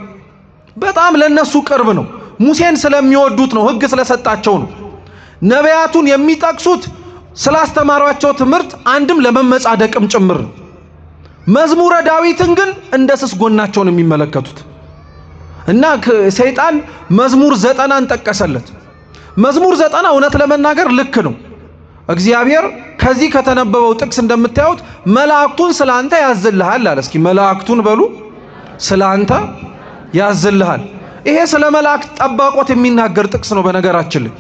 በጣም ለነሱ ቅርብ ነው። ሙሴን ስለሚወዱት ነው፣ ሕግ ስለሰጣቸው ነው። ነቢያቱን የሚጠቅሱት ስላስተማሯቸው ትምህርት አንድም ለመመጻደቅም ጭምር ነው። መዝሙረ ዳዊትን ግን እንደ ስስ ጎናቸው ነው የሚመለከቱት። እና ሰይጣን መዝሙር 90ን ጠቀሰለት። መዝሙር 90 እውነት ለመናገር ልክ ነው። እግዚአብሔር ከዚህ ከተነበበው ጥቅስ እንደምታዩት መላእክቱን ስላንተ ያዝልሃል አለ። እስኪ መላእክቱን በሉ፣ ስላንተ ያዝልሃል። ይሄ ስለ መላእክት ጠባቆት የሚናገር ጥቅስ ነው። በነገራችን ላይ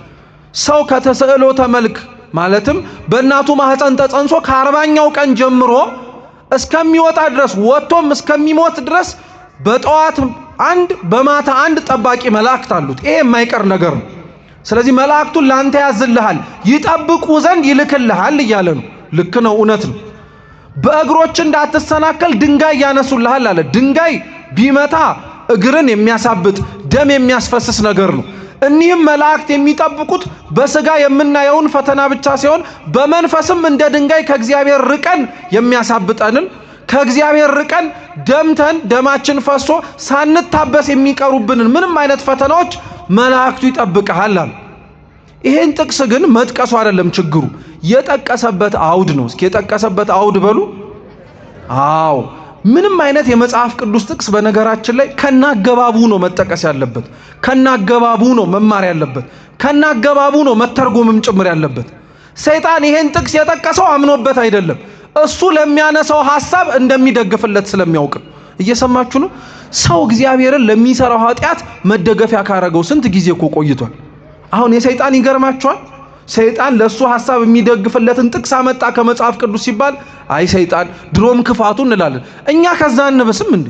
ሰው ከተስዕሎተ መልክ ማለትም በእናቱ ማህፀን ተጸንሶ ከ40ኛው ቀን ጀምሮ እስከሚወጣ ድረስ ወጥቶም እስከሚሞት ድረስ በጠዋት አንድ በማታ አንድ ጠባቂ መላእክት አሉት። ይሄ የማይቀር ነገር ነው። ስለዚህ መላእክቱን ላንተ ያዝልሃል፣ ይጠብቁ ዘንድ ይልክልሃል እያለ ነው። ልክ ነው፣ እውነት ነው። በእግሮች እንዳትሰናከል ድንጋይ ያነሱልሃል አለ። ድንጋይ ቢመታ እግርን የሚያሳብጥ ደም የሚያስፈስስ ነገር ነው። እኒህም መላእክት የሚጠብቁት በስጋ የምናየውን ፈተና ብቻ ሲሆን በመንፈስም እንደ ድንጋይ ከእግዚአብሔር ርቀን የሚያሳብጠንን ከእግዚአብሔር ርቀን ደምተን ደማችን ፈሶ ሳንታበስ የሚቀሩብንን ምንም አይነት ፈተናዎች መላእክቱ ይጠብቃል አለ። ይሄን ጥቅስ ግን መጥቀሱ አይደለም ችግሩ፣ የጠቀሰበት አውድ ነው። እስኪ የጠቀሰበት አውድ በሉ። አዎ ምንም አይነት የመጽሐፍ ቅዱስ ጥቅስ በነገራችን ላይ ከናገባቡ ነው መጠቀስ ያለበት፣ ከናገባቡ ነው መማር ያለበት፣ ከናገባቡ ነው መተርጎምም ጭምር ያለበት። ሰይጣን ይሄን ጥቅስ የጠቀሰው አምኖበት አይደለም፣ እሱ ለሚያነሳው ሐሳብ እንደሚደግፍለት ስለሚያውቅ። እየሰማችሁ ነው? ሰው እግዚአብሔርን ለሚሰራው ኃጢአት መደገፊያ ካረገው ስንት ጊዜ እኮ ቆይቷል። አሁን የሰይጣን ይገርማችኋል። ሰይጣን ለሱ ሐሳብ የሚደግፍለትን ጥቅስ አመጣ ከመጽሐፍ ቅዱስ ሲባል አይ ሰይጣን ድሮም ክፋቱ እንላለን። እኛ ከዛ እንበስም እንዴ?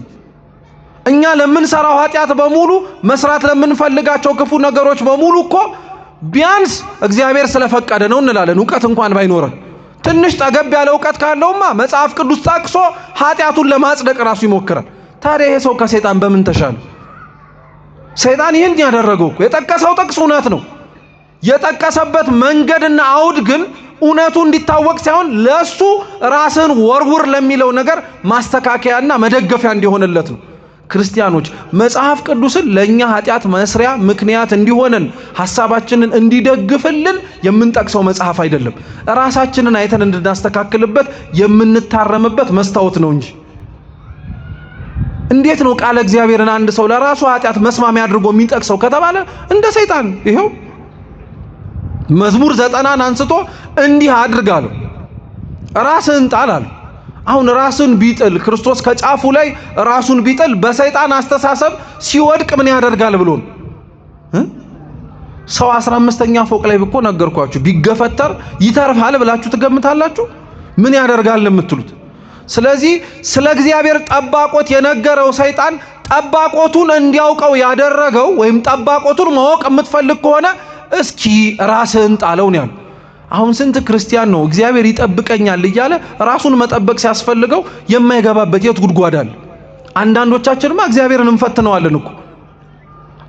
እኛ ለምንሰራው ኃጢአት በሙሉ መስራት ለምንፈልጋቸው ክፉ ነገሮች በሙሉ እኮ ቢያንስ እግዚአብሔር ስለፈቀደ ነው እንላለን። ዕውቀት እንኳን ባይኖረን ትንሽ ጠገብ ያለ ዕውቀት ካለውማ መጽሐፍ ቅዱስ ጠቅሶ ኃጢአቱን ለማጽደቅ ራሱ ይሞክራል። ታዲያ ይሄ ሰው ከሰይጣን በምን ተሻለ? ሰይጣን ይህን ያደረገው እኮ የጠቀሰው ጥቅስ እውነት ነው። የጠቀሰበት መንገድና አውድ ግን እውነቱ እንዲታወቅ ሳይሆን ለሱ ራስን ወርውር ለሚለው ነገር ማስተካከያና መደገፊያ እንዲሆንለት ነው። ክርስቲያኖች መጽሐፍ ቅዱስን ለኛ ኃጢአት መስሪያ ምክንያት እንዲሆነን ሐሳባችንን እንዲደግፍልን የምንጠቅሰው መጽሐፍ አይደለም። ራሳችንን አይተን እንድናስተካክልበት የምንታረምበት መስታወት ነው እንጂ። እንዴት ነው ቃለ እግዚአብሔርን አንድ ሰው ለራሱ ኃጢአት መስማሚያ አድርጎ የሚጠቅሰው ከተባለ እንደ ሰይጣን ይሄው መዝሙር 90ን አንስቶ እንዲህ አድርጋለሁ። ራስን ጣል አሉ። አሁን ራስን ቢጥል ክርስቶስ ከጫፉ ላይ ራሱን ቢጥል በሰይጣን አስተሳሰብ ሲወድቅ ምን ያደርጋል ብሎ ሰው 15ኛ ፎቅ ላይ ብቆ ነገርኳችሁ ቢገፈተር ይተርፋል ብላችሁ ትገምታላችሁ? ምን ያደርጋል የምትሉት? ስለዚህ ስለ እግዚአብሔር ጠባቆት የነገረው ሰይጣን ጠባቆቱን እንዲያውቀው ያደረገው ወይም ጠባቆቱን ማወቅ የምትፈልግ ከሆነ እስኪ ራስን ጣለው ነው ያለው። አሁን ስንት ክርስቲያን ነው እግዚአብሔር ይጠብቀኛል እያለ ራሱን መጠበቅ ሲያስፈልገው የማይገባበት የት ጉድጓድ አለ? አንዳንዶቻችንማ እግዚአብሔርን እንፈትነዋለን እኮ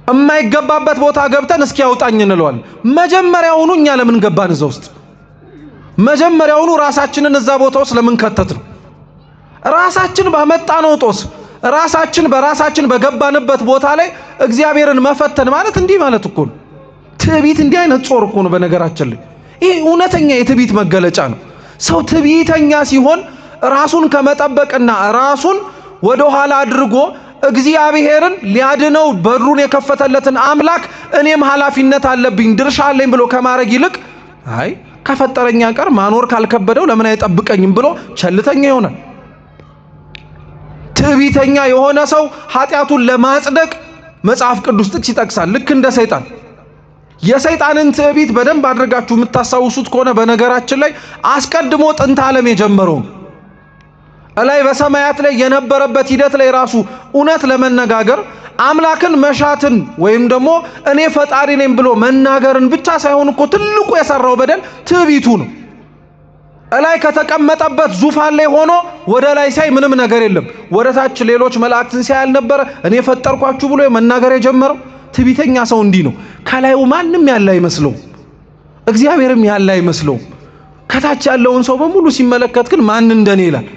የማይገባበት ቦታ ገብተን እስኪ ያውጣኝ እንለዋለን። መጀመሪያውኑ እኛ ለምን ገባን እዛ ውስጥ? መጀመሪያውኑ ራሳችንን እዛ ቦታ ውስጥ ለምን ከተት ነው? ራሳችን ባመጣነው ጦስ ራሳችን በራሳችን በገባንበት ቦታ ላይ እግዚአብሔርን መፈተን ማለት እንዲህ ማለት እኮ ነው። ትዕቢት እንዲህ አይነት ጾር እኮ ነው በነገራችን ላይ። ይህ እውነተኛ የትዕቢት መገለጫ ነው። ሰው ትዕቢተኛ ሲሆን ራሱን ከመጠበቅና ራሱን ወደ ኋላ አድርጎ እግዚአብሔርን ሊያድነው በሩን የከፈተለትን አምላክ እኔም ኃላፊነት አለብኝ ድርሻ አለኝ ብሎ ከማድረግ ይልቅ አይ ከፈጠረኛ ቀር ማኖር ካልከበደው ለምን አይጠብቀኝም ብሎ ቸልተኛ ይሆናል። ትዕቢተኛ የሆነ ሰው ኃጢአቱን ለማጽደቅ መጽሐፍ ቅዱስ ጥቅስ ይጠቅሳል። ልክ እንደ ሰይጣን የሰይጣንን ትዕቢት በደንብ አድርጋችሁ የምታስታውሱት ከሆነ በነገራችን ላይ አስቀድሞ ጥንተ ዓለም የጀመረው እላይ በሰማያት ላይ የነበረበት ሂደት ላይ ራሱ እውነት ለመነጋገር አምላክን መሻትን ወይም ደግሞ እኔ ፈጣሪ ነኝ ብሎ መናገርን ብቻ ሳይሆን እኮ ትልቁ የሰራው በደል ትዕቢቱ ነው። እላይ ከተቀመጠበት ዙፋን ላይ ሆኖ ወደ ላይ ሳይ ምንም ነገር የለም፣ ወደ ታች ሌሎች መላእክትን ሲያይ አልነበረ እኔ ፈጠርኳችሁ ብሎ መናገር የጀመረው? ትዕቢተኛ ሰው እንዲህ ነው። ከላዩ ማንም ያለ አይመስለው፣ እግዚአብሔርም ያለ አይመስለው። ከታች ያለውን ሰው በሙሉ ሲመለከት ግን ማን እንደኔ ይላል።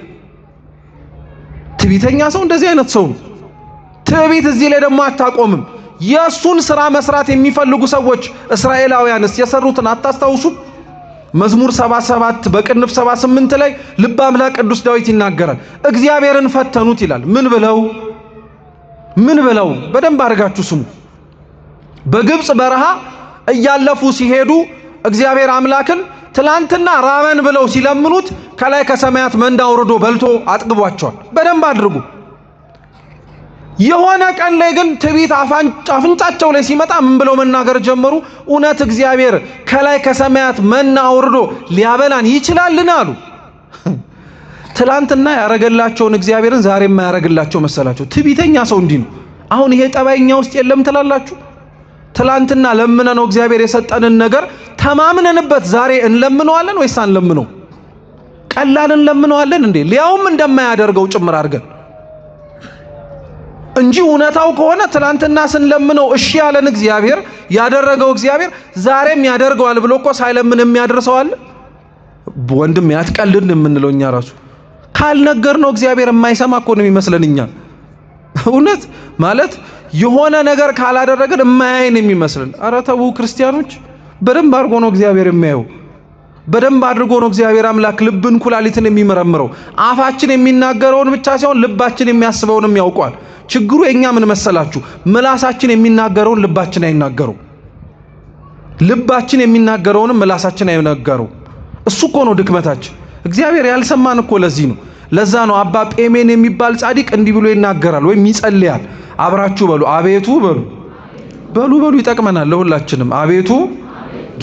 ትዕቢተኛ ሰው እንደዚህ አይነት ሰው ነው። ትዕቢት እዚህ ላይ ደግሞ አታቆምም። የእሱን ስራ መስራት የሚፈልጉ ሰዎች እስራኤላውያንስ የሰሩትን አታስታውሱም? መዝሙር 77 በቅንፍ 78 ላይ ልበ አምላክ ቅዱስ ዳዊት ይናገራል። እግዚአብሔርን ፈተኑት ይላል። ምን ብለው? በደንብ አድርጋችሁ ስሙ። በግብጽ በረሃ እያለፉ ሲሄዱ እግዚአብሔር አምላክን ትላንትና ራበን ብለው ሲለምኑት ከላይ ከሰማያት መንዳ አውርዶ በልቶ አጥግቧቸዋል። በደንብ አድርጉ። የሆነ ቀን ላይ ግን ትዕቢት አፍንጫቸው ላይ ሲመጣ ምን ብለው መናገር ጀመሩ? እውነት እግዚአብሔር ከላይ ከሰማያት መና አውርዶ ሊያበላን ይችላልን አሉ። ትላንትና ያረገላቸውን እግዚአብሔርን ዛሬ የማያረግላቸው መሰላቸው። ትዕቢተኛ ሰው እንዲህ ነው። አሁን ይሄ ጠባይኛ ውስጥ የለም ትላላችሁ? ትላንትና ለምነነው እግዚአብሔር የሰጠንን ነገር ተማምነንበት ዛሬ እንለምነዋለን ወይስ አንለምነው? ቀላል እንለምነዋለን እንዴ? ሊያውም እንደማያደርገው ጭምር አድርገን እንጂ እውነታው ከሆነ ትላንትና ስንለምነው እሺ ያለን እግዚአብሔር ያደረገው እግዚአብሔር ዛሬም ያደርገዋል ብሎ እኮ ሳይለምን የሚያደርሰው አለ። ወንድም ያትቀልድ የምንለው እኛ ራሱ ካልነገርነው እግዚአብሔር የማይሰማ እኮ ነው የሚመስለን እኛ። እውነት ማለት የሆነ ነገር ካላደረገን የማያይን የሚመስለን። ኧረ ተው ክርስቲያኖች፣ በደንብ አድርጎ ነው እግዚአብሔር የሚያየው። በደንብ አድርጎ ነው እግዚአብሔር አምላክ ልብን ኩላሊትን የሚመረምረው። አፋችን የሚናገረውን ብቻ ሳይሆን ልባችን የሚያስበውንም ያውቋል። ችግሩ የኛ ምን መሰላችሁ? ምላሳችን የሚናገረውን ልባችን አይናገረው፣ ልባችን የሚናገረውንም ምላሳችን አይናገረው። እሱ እኮ ነው ድክመታችን። እግዚአብሔር ያልሰማን እኮ ለዚህ ነው። ለዛ ነው አባ ጴሜን የሚባል ጻድቅ እንዲህ ብሎ ይናገራል ወይም ይጸልያል። አብራችሁ በሉ፣ አቤቱ በሉ ይጠቅመናል ለሁላችንም። አቤቱ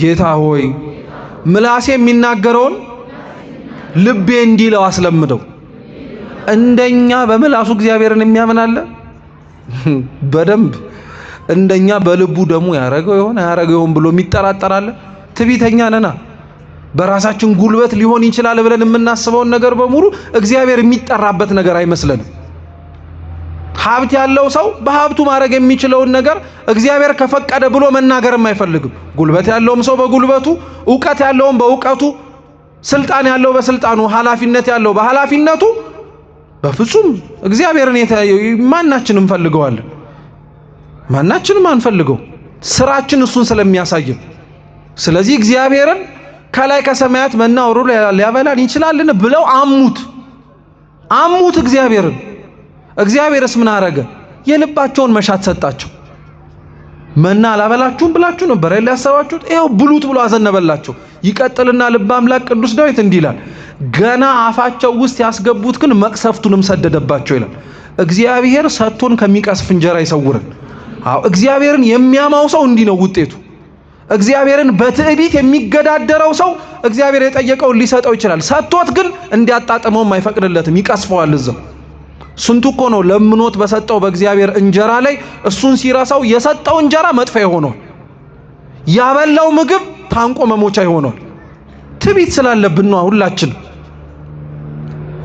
ጌታ ሆይ ምላሴ የሚናገረውን ልቤ እንዲለው አስለምደው። እንደኛ በምላሱ እግዚአብሔርን የሚያምናለ በደንብ እንደኛ በልቡ ደግሞ ያረገው ይሆን ብሎ የሚጠራጠራለ? ትዕቢተኛ ነና። በራሳችን ጉልበት ሊሆን ይችላል ብለን የምናስበውን ነገር በሙሉ እግዚአብሔር የሚጠራበት ነገር አይመስለንም። ሀብት ያለው ሰው በሀብቱ ማድረግ የሚችለውን ነገር እግዚአብሔር ከፈቀደ ብሎ መናገርም አይፈልግም። ጉልበት ያለውም ሰው በጉልበቱ፣ ዕውቀት ያለውም በዕውቀቱ፣ ስልጣን ያለው በስልጣኑ፣ ኃላፊነት ያለው በኃላፊነቱ በፍጹም እግዚአብሔርን ማናችንም እንፈልገዋለን። ማናችንም አንፈልገው፣ ስራችን እሱን ስለሚያሳየን። ስለዚህ እግዚአብሔርን ከላይ ከሰማያት መና አውርዶ ሊያበላን ይችላልን ብለው አሙት እግዚአብሔርን። እግዚአብሔርስ ምን አረገ? የልባቸውን መሻት ሰጣቸው። መና አላበላችሁም ብላችሁ ነበር አይደል ያሰባችሁት? ይሄው ብሉት ብሎ አዘነበላቸው። ይቀጥልና ልበ አምላክ ቅዱስ ዳዊት እንዲህ ይላል፣ ገና አፋቸው ውስጥ ያስገቡት ግን መቅሰፍቱንም ሰደደባቸው ይላል። እግዚአብሔር ሰጥቶን ከሚቀስፍ እንጀራ ይሰውረን። አዎ እግዚአብሔርን የሚያማው ሰው እንዲህ ነው ውጤቱ። እግዚአብሔርን በትዕቢት የሚገዳደረው ሰው እግዚአብሔር የጠየቀውን ሊሰጠው ይችላል። ሰጥቶት ግን እንዲያጣጥመውም አይፈቅድለትም፣ ይቀስፈዋል እዛው። ስንቱ እኮ ነው ለምኖት በሰጠው በእግዚአብሔር እንጀራ ላይ እሱን ሲረሳው የሰጠው እንጀራ መጥፎ ይሆናል፣ ያበላው ምግብ ታንቆ መሞቻ ይሆናል። ትዕቢት ስላለብን ነው ሁላችን።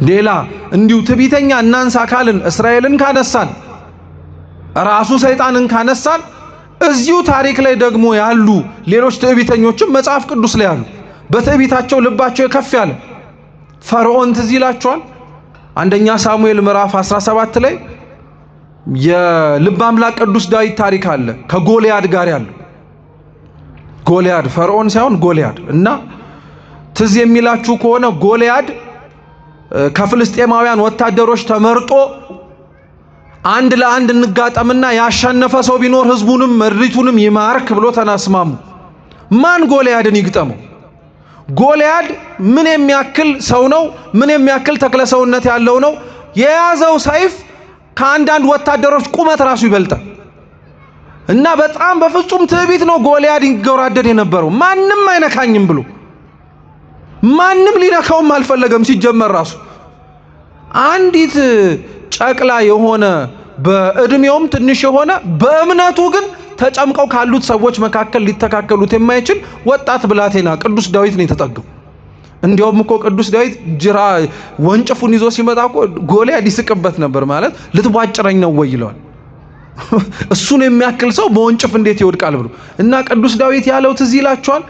ሌላ እንዲሁ ትዕቢተኛ እናንሳ ካልን እስራኤልን ካነሳን ራሱ ሰይጣንን ካነሳን እዚሁ ታሪክ ላይ ደግሞ ያሉ ሌሎች ትዕቢተኞችም መጽሐፍ ቅዱስ ላይ አሉ። በትዕቢታቸው ልባቸው ከፍ ያለ ፈርዖን ትዝ ይላችኋል። አንደኛ ሳሙኤል ምዕራፍ 17 ላይ የልበ አምላክ ቅዱስ ዳዊት ታሪክ አለ ከጎልያድ ጋር ያለው። ጎልያድ ፈርዖን ሳይሆን ጎልያድ እና ትዝ የሚላችሁ ከሆነ ጎልያድ ከፍልስጤማውያን ወታደሮች ተመርጦ አንድ ለአንድ እንጋጠምና ያሸነፈ ሰው ቢኖር ህዝቡንም ምድሪቱንም ይማርክ ብሎ ተናስማሙ። ማን ጎልያድን ይግጠመው? ጎልያድ ምን የሚያክል ሰው ነው? ምን የሚያክል ተክለ ሰውነት ያለው ነው? የያዘው ሰይፍ ከአንዳንድ ወታደሮች ቁመት ራሱ ይበልጣል። እና በጣም በፍጹም ትዕቢት ነው ጎልያድ ይገራደድ የነበረው። ማንም አይነካኝም ብሎ ማንም ሊነካውም አልፈለገም። ሲጀመር ራሱ አንዲት ጨቅላ የሆነ በእድሜውም ትንሽ የሆነ በእምነቱ ግን ተጨምቀው ካሉት ሰዎች መካከል ሊተካከሉት የማይችል ወጣት ብላቴና ቅዱስ ዳዊት ነው የተጠጋው። እንዲያውም እኮ ቅዱስ ዳዊት ወንጭፉን ይዞ ሲመጣ እኮ ጎልያድ ይስቅበት ነበር። ማለት ልትቧጭረኝ ነው ወይ ይለዋል። እሱን የሚያክል ሰው በወንጭፍ እንዴት ይወድቃል ብሎ እና ቅዱስ ዳዊት ያለው ትዝ ይላችኋል።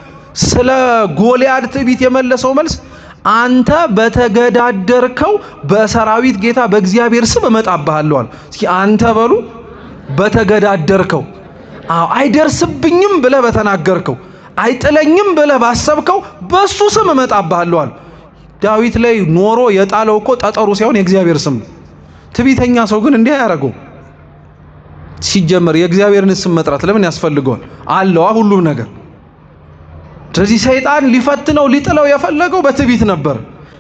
ስለ ጎልያድ ትዕቢት የመለሰው መልስ አንተ በተገዳደርከው በሰራዊት ጌታ በእግዚአብሔር ስም እመጣብሃለሁ አለ። እስኪ አንተ በሉ በተገዳደርከው፣ አዎ አይደርስብኝም ብለህ በተናገርከው፣ አይጥለኝም ብለህ ባሰብከው በሱ ስም እመጣብሃለሁ አለ። ዳዊት ላይ ኖሮ የጣለው እኮ ጠጠሩ ሳይሆን የእግዚአብሔር ስም ነው። ትዕቢተኛ ሰው ግን እንዲህ አያደርገው። ሲጀመር የእግዚአብሔርን ስም መጥራት ለምን ያስፈልገዋል? አለዋ ሁሉም ነገር። ስለዚህ ሰይጣን ሊፈትነው ሊጥለው የፈለገው በትዕቢት ነበር።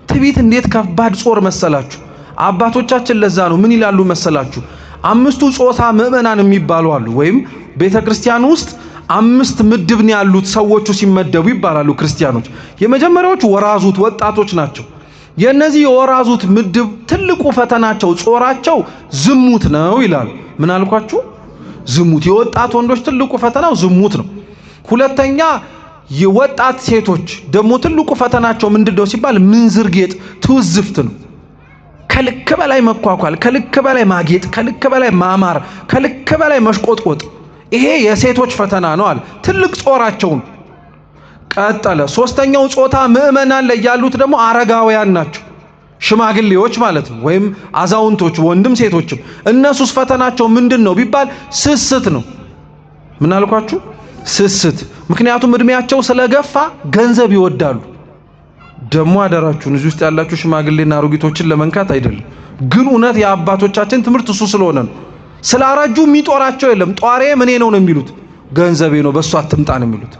ትዕቢት እንዴት ከባድ ጾር መሰላችሁ! አባቶቻችን ለዛ ነው ምን ይላሉ መሰላችሁ? አምስቱ ጾታ ምእመናን የሚባሉ አሉ። ወይም ቤተክርስቲያን ውስጥ አምስት ምድብ ነው ያሉት ሰዎቹ ሲመደቡ ይባላሉ ክርስቲያኖች። የመጀመሪያዎቹ ወራዙት ወጣቶች ናቸው። የነዚህ የወራዙት ምድብ ትልቁ ፈተናቸው ጾራቸው ዝሙት ነው ይላሉ። ምን አልኳችሁ? ዝሙት። የወጣት ወንዶች ትልቁ ፈተናው ዝሙት ነው። ሁለተኛ የወጣት ሴቶች ደግሞ ትልቁ ፈተናቸው ምንድነው ሲባል ምንዝር ጌጥ ትውዝፍት ነው። ከልክ በላይ መኳኳል፣ ከልክ በላይ ማጌጥ፣ ከልክ በላይ ማማር፣ ከልክ በላይ መሽቆጥቆጥ፣ ይሄ የሴቶች ፈተና ነው አለ። ትልቅ ጾራቸው ነው። ቀጠለ። ሶስተኛው ጾታ ምእመናን ላይ ያሉት ደግሞ አረጋውያን ናቸው። ሽማግሌዎች ማለት ነው፣ ወይም አዛውንቶች ወንድም ሴቶችም። እነሱስ ፈተናቸው ምንድነው ቢባል ስስት ነው። ምን አልኳችሁ? ስስት። ምክንያቱም እድሜያቸው ስለገፋ ገንዘብ ይወዳሉ። ደሞ አደራችሁን እዚህ ውስጥ ያላችሁ ሽማግሌና አሮጊቶችን ለመንካት አይደለም፣ ግን እውነት የአባቶቻችን ትምህርት እሱ ስለሆነ ነው። ስላረጁ የሚጦራቸው የለም። ጧሬ ምኔ ነው የሚሉት፣ ገንዘቤ ነው በእሱ አትምጣ ነው የሚሉት።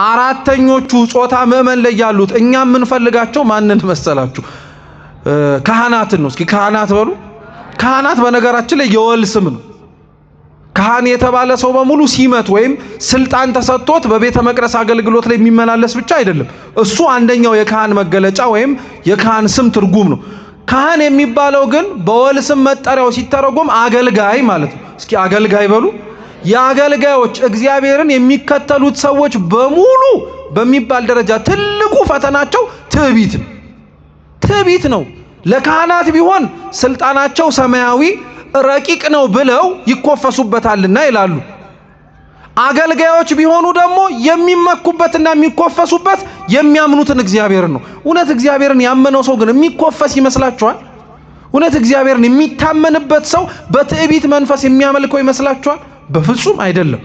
አራተኞቹ ጾታ ምእመን ላይ ያሉት እኛ የምንፈልጋቸው ማንን መሰላችሁ? ካህናትን ነው። እስኪ ካህናት በሉ። ካህናት በነገራችን ላይ የወል ስም ነው። ካህን የተባለ ሰው በሙሉ ሲመት ወይም ስልጣን ተሰጥቶት በቤተ መቅደስ አገልግሎት ላይ የሚመላለስ ብቻ አይደለም። እሱ አንደኛው የካህን መገለጫ ወይም የካህን ስም ትርጉም ነው። ካህን የሚባለው ግን በወል ስም መጠሪያው ሲተረጎም አገልጋይ ማለት ነው። እስኪ አገልጋይ በሉ። የአገልጋዮች እግዚአብሔርን የሚከተሉት ሰዎች በሙሉ በሚባል ደረጃ ትልቁ ፈተናቸው ትዕቢት ነው። ትዕቢት ነው። ለካህናት ቢሆን ስልጣናቸው ሰማያዊ ረቂቅ ነው ብለው ይኮፈሱበታልና ይላሉ። አገልጋዮች ቢሆኑ ደግሞ የሚመኩበትና የሚኮፈሱበት የሚያምኑትን እግዚአብሔርን ነው። እውነት እግዚአብሔርን ያመነው ሰው ግን የሚኮፈስ ይመስላችኋል? እውነት እግዚአብሔርን የሚታመንበት ሰው በትዕቢት መንፈስ የሚያመልከው ይመስላችኋል? በፍጹም አይደለም።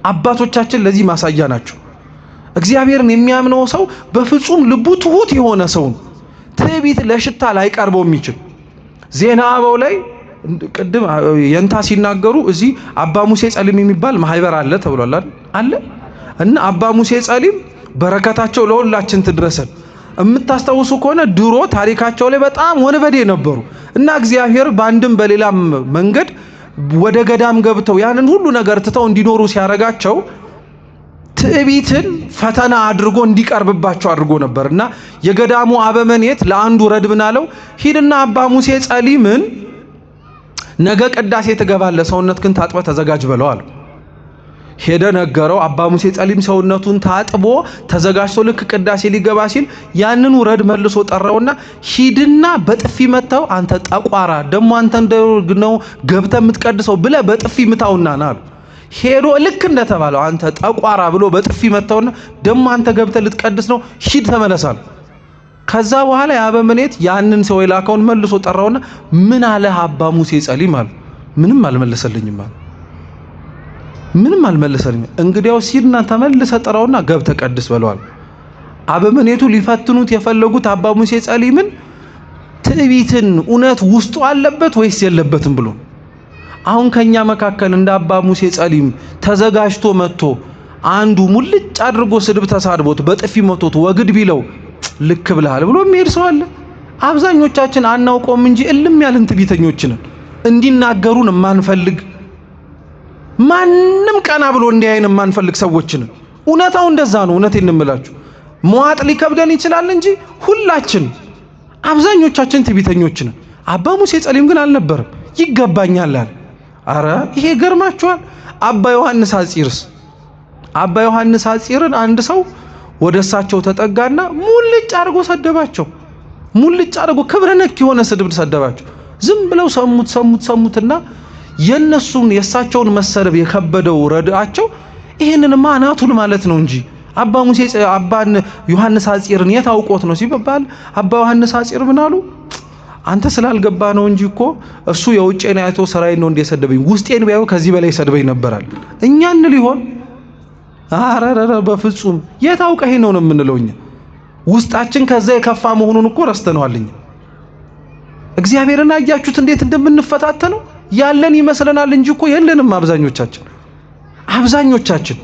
አባቶቻችን ለዚህ ማሳያ ናቸው። እግዚአብሔርን የሚያምነው ሰው በፍጹም ልቡ ትሁት የሆነ ሰው ነው። ትዕቢት ለሽታ ላይቀርበው የሚችል ዜና አበው ላይ ቅድም የንታ ሲናገሩ እዚህ አባ ሙሴ ጸሊም የሚባል ማህበር አለ ተብሏል አለ እና አባ ሙሴ ጸሊም በረከታቸው ለሁላችን ትድረሰን። የምታስታውሱ ከሆነ ድሮ ታሪካቸው ላይ በጣም ወንበዴ ነበሩ እና እግዚአብሔር በአንድም በሌላም መንገድ ወደ ገዳም ገብተው ያንን ሁሉ ነገር ትተው እንዲኖሩ ሲያረጋቸው ትዕቢትን ፈተና አድርጎ እንዲቀርብባቸው አድርጎ ነበርና የገዳሙ አበመኔት ለአንዱ ረድብን አለው ሂድና አባ ሙሴ ጸሊምን ነገ ቅዳሴ ትገባለህ፣ ሰውነትህን ታጥበህ ተዘጋጅ በለው አለው። ሄደ ነገረው። አባ ሙሴ ጸሊም ሰውነቱን ታጥቦ ተዘጋጅቶ ልክ ቅዳሴ ሊገባ ሲል ያንኑ ረድ መልሶ ጠራውና ሂድና በጥፊ መታው፣ አንተ ጠቋራ ደሞ አንተ እንደው ገብተህ የምትቀድሰው ብለህ በጥፊ ምታውና ና አለው። ሄዶ ልክ እንደተባለው አንተ ጠቋራ ብሎ በጥፊ መታውና ደሞ አንተ ገብተህ ልትቀድስ ነው ሂድ ተመለሳል። ከዛ በኋላ ያበመኔት ያንን ሰው የላከውን መልሶ ጠራውና ምን አለ አባ ሙሴ ጸሊም አለ። ምንም አልመለሰልኝም አለ። ምንም አልመለሰልኝም። እንግዲያው ሲድና ተመልሰ ጠራውና ገብተህ ቀድስ በለዋል። አበመኔቱ ሊፈትኑት የፈለጉት አባ ሙሴ ጸሊምን ትዕቢትን እውነት ውስጡ አለበት ወይስ የለበትም ብሎ። አሁን ከኛ መካከል እንደ አባ ሙሴ ጸሊም ተዘጋጅቶ መጥቶ አንዱ ሙልጭ አድርጎ ስድብ ተሳድቦት በጥፊ መቶት ወግድ ቢለው ልክ ብለሃል ብሎ የሚሄድ ሰው አለ? አብዛኞቻችን አናውቀውም እንጂ እልም ያልን ትዕቢተኞች ነን። እንዲናገሩን ማንፈልግ ማንም ቀና ብሎ እንዲያይን ማንፈልግ ሰዎች ነን። እውነታው እንደዛ ነው። እውነቴን እንምላችሁ መዋጥ ሊከብደን ይችላል እንጂ ሁላችን አብዛኞቻችን ትዕቢተኞች ነን። አባ ሙሴ ጸሊም ግን አልነበረም። ይገባኛል አለ። አረ ይሄ ገርማችኋል። አባ ዮሐንስ አጺርስ አባ ዮሐንስ አጺርን አንድ ሰው ወደ እሳቸው ተጠጋና ሙልጭ አድርጎ ሰደባቸው። ሙልጭ አድርጎ ክብረ ነክ የሆነ ስድብ ሰደባቸው። ዝም ብለው ሰሙትና የነሱን የእሳቸውን መሰደብ የከበደው ረዳቸው ይሄንንማ አናቱን ማለት ነው እንጂ አባ ሙሴ አባን ዮሐንስ አጺርን የታውቆት ነው ሲባል አባ ዮሐንስ አጺር ምን አሉ? አንተ ስላልገባ ነው እንጂ እኮ እሱ የውጭን አይቶ ሰራይ ነው እንደሰደበኝ ውስጤን ቢያዩ ከዚህ በላይ ሰድበኝ ነበራል። እኛን ሊሆን አረረረ በፍጹም የታውቀ ይሄ ነው የምንለው እኛ ውስጣችን ከዛ የከፋ መሆኑን እኮ ረስተነዋልኝ። እግዚአብሔርን አያችሁት እንዴት እንደምንፈታተነው ያለን ይመስለናል እንጂ እኮ የለንም። አብዛኞቻችን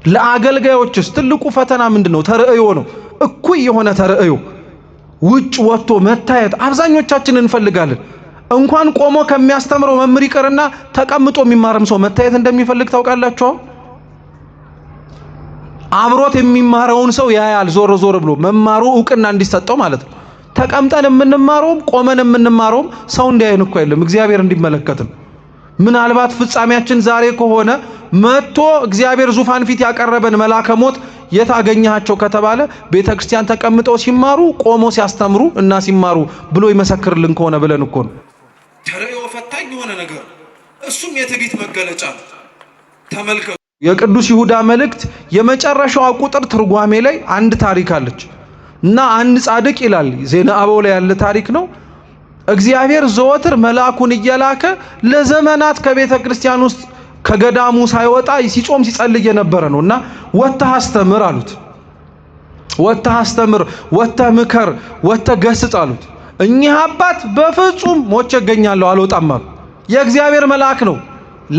ለአገልጋዮችስ ትልቁ ፈተና ምንድነው? ተርእዮ ነው። እኩይ የሆነ ተርእዮ ውጭ ወጥቶ መታየት አብዛኞቻችን እንፈልጋለን። እንኳን ቆሞ ከሚያስተምረው መምህር ይቀርና ተቀምጦ የሚማርም ሰው መታየት እንደሚፈልግ ታውቃላችሁ። አብሮት የሚማረውን ሰው ያያል ዞር ዞር ብሎ መማሩ ዕውቅና እንዲሰጠው ማለት ነው። ተቀምጠን የምንማረውም ቆመን የምንማረውም ሰው እንዲያየን እኮ አይደለም፣ እግዚአብሔር እንዲመለከት። ምናልባት ፍጻሜያችን ዛሬ ከሆነ መጥቶ እግዚአብሔር ዙፋን ፊት ያቀረበን መልአከ ሞት የታገኛቸው ከተባለ ቤተክርስቲያን ተቀምጠው ሲማሩ ቆሞ ሲያስተምሩ እና ሲማሩ ብሎ ይመሰክርልን ከሆነ ብለን እኮ ነው። ተርእዮ ፈታኝ የሆነ ነገር እሱም የትዕቢት መገለጫ ነው። ተመልከቱ። የቅዱስ ይሁዳ መልእክት የመጨረሻው ቁጥር ትርጓሜ ላይ አንድ ታሪክ አለች እና አንድ ጻድቅ ይላል ዜና አበው ላይ ያለ ታሪክ ነው። እግዚአብሔር ዘወትር መልአኩን እየላከ ለዘመናት ከቤተ ክርስቲያን ውስጥ ከገዳሙ ሳይወጣ ሲጾም ሲጸልይ የነበረ ነውና ወጥተህ አስተምር አሉት። ወጥተህ አስተምር፣ ወጥተህ ምከር፣ ወጥተህ ገስጽ አሉት። እኚህ አባት በፍጹም ሞቼ እገኛለሁ አልወጣም አሉ። የእግዚአብሔር መልአክ ነው፣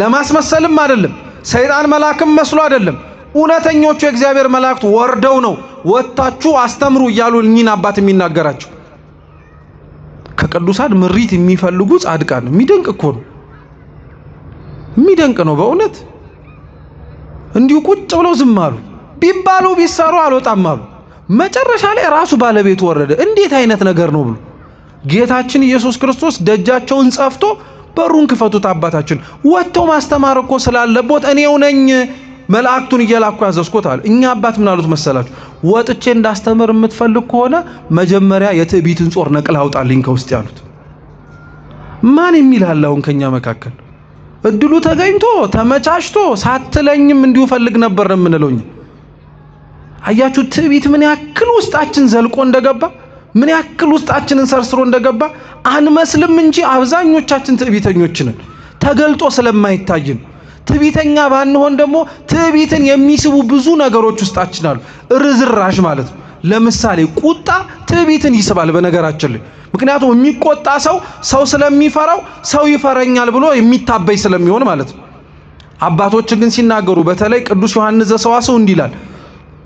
ለማስመሰልም አይደለም፣ ሰይጣን መልአክም መስሎ አይደለም። እውነተኞቹ የእግዚአብሔር መላእክት ወርደው ነው ወጣችሁ አስተምሩ እያሉ እኚህን አባት የሚናገራቸው። ከቅዱሳን ምሪት የሚፈልጉ ጻድቃን የሚደንቅ እኮ ነው። የሚደንቅ ነው በእውነት። እንዲሁ ቁጭ ብለው ዝም አሉ። ቢባሉ ቢሰሩ አልወጣም አሉ። መጨረሻ ላይ ራሱ ባለቤቱ ወረደ። እንዴት አይነት ነገር ነው ብሎ ጌታችን ኢየሱስ ክርስቶስ ደጃቸውን ጸፍቶ በሩን ክፈቱት አባታችን ወጥተው ማስተማር እኮ ስላለቦት እኔው ነኝ መላእክቱን እየላኩ ያዘዝኩት አለ። እኛ አባት ምን አሉት መሰላችሁ? ወጥቼ እንዳስተምር የምትፈልግ ከሆነ መጀመሪያ የትዕቢትን ጾር ነቅል አውጣልኝ ከውስጥ ያሉት። ማን የሚላል አሁን ከኛ መካከል እድሉ ተገኝቶ ተመቻችቶ ሳትለኝም እንዲሁ ፈልግ ነበር ነው የምንለው። አያችሁ ትዕቢት ምን ያክል ውስጣችን ዘልቆ እንደገባ፣ ምን ያክል ውስጣችንን ሰርስሮ እንደገባ አንመስልም እንጂ አብዛኞቻችን ትዕቢተኞች ነን። ተገልጦ ስለማይታይን ትዕቢተኛ ባንሆን ደግሞ ትዕቢትን የሚስቡ ብዙ ነገሮች ውስጣችን አሉ። ርዝራዥ ማለት ነው። ለምሳሌ ቁጣ ትዕቢትን ይስባል በነገራችን ላይ። ምክንያቱም የሚቆጣ ሰው ስለሚፈራው ሰው ይፈረኛል ብሎ የሚታበይ ስለሚሆን ማለት ነው። አባቶች ግን ሲናገሩ በተለይ ቅዱስ ዮሐንስ ዘሰዋስው እንዲህ ይላል፣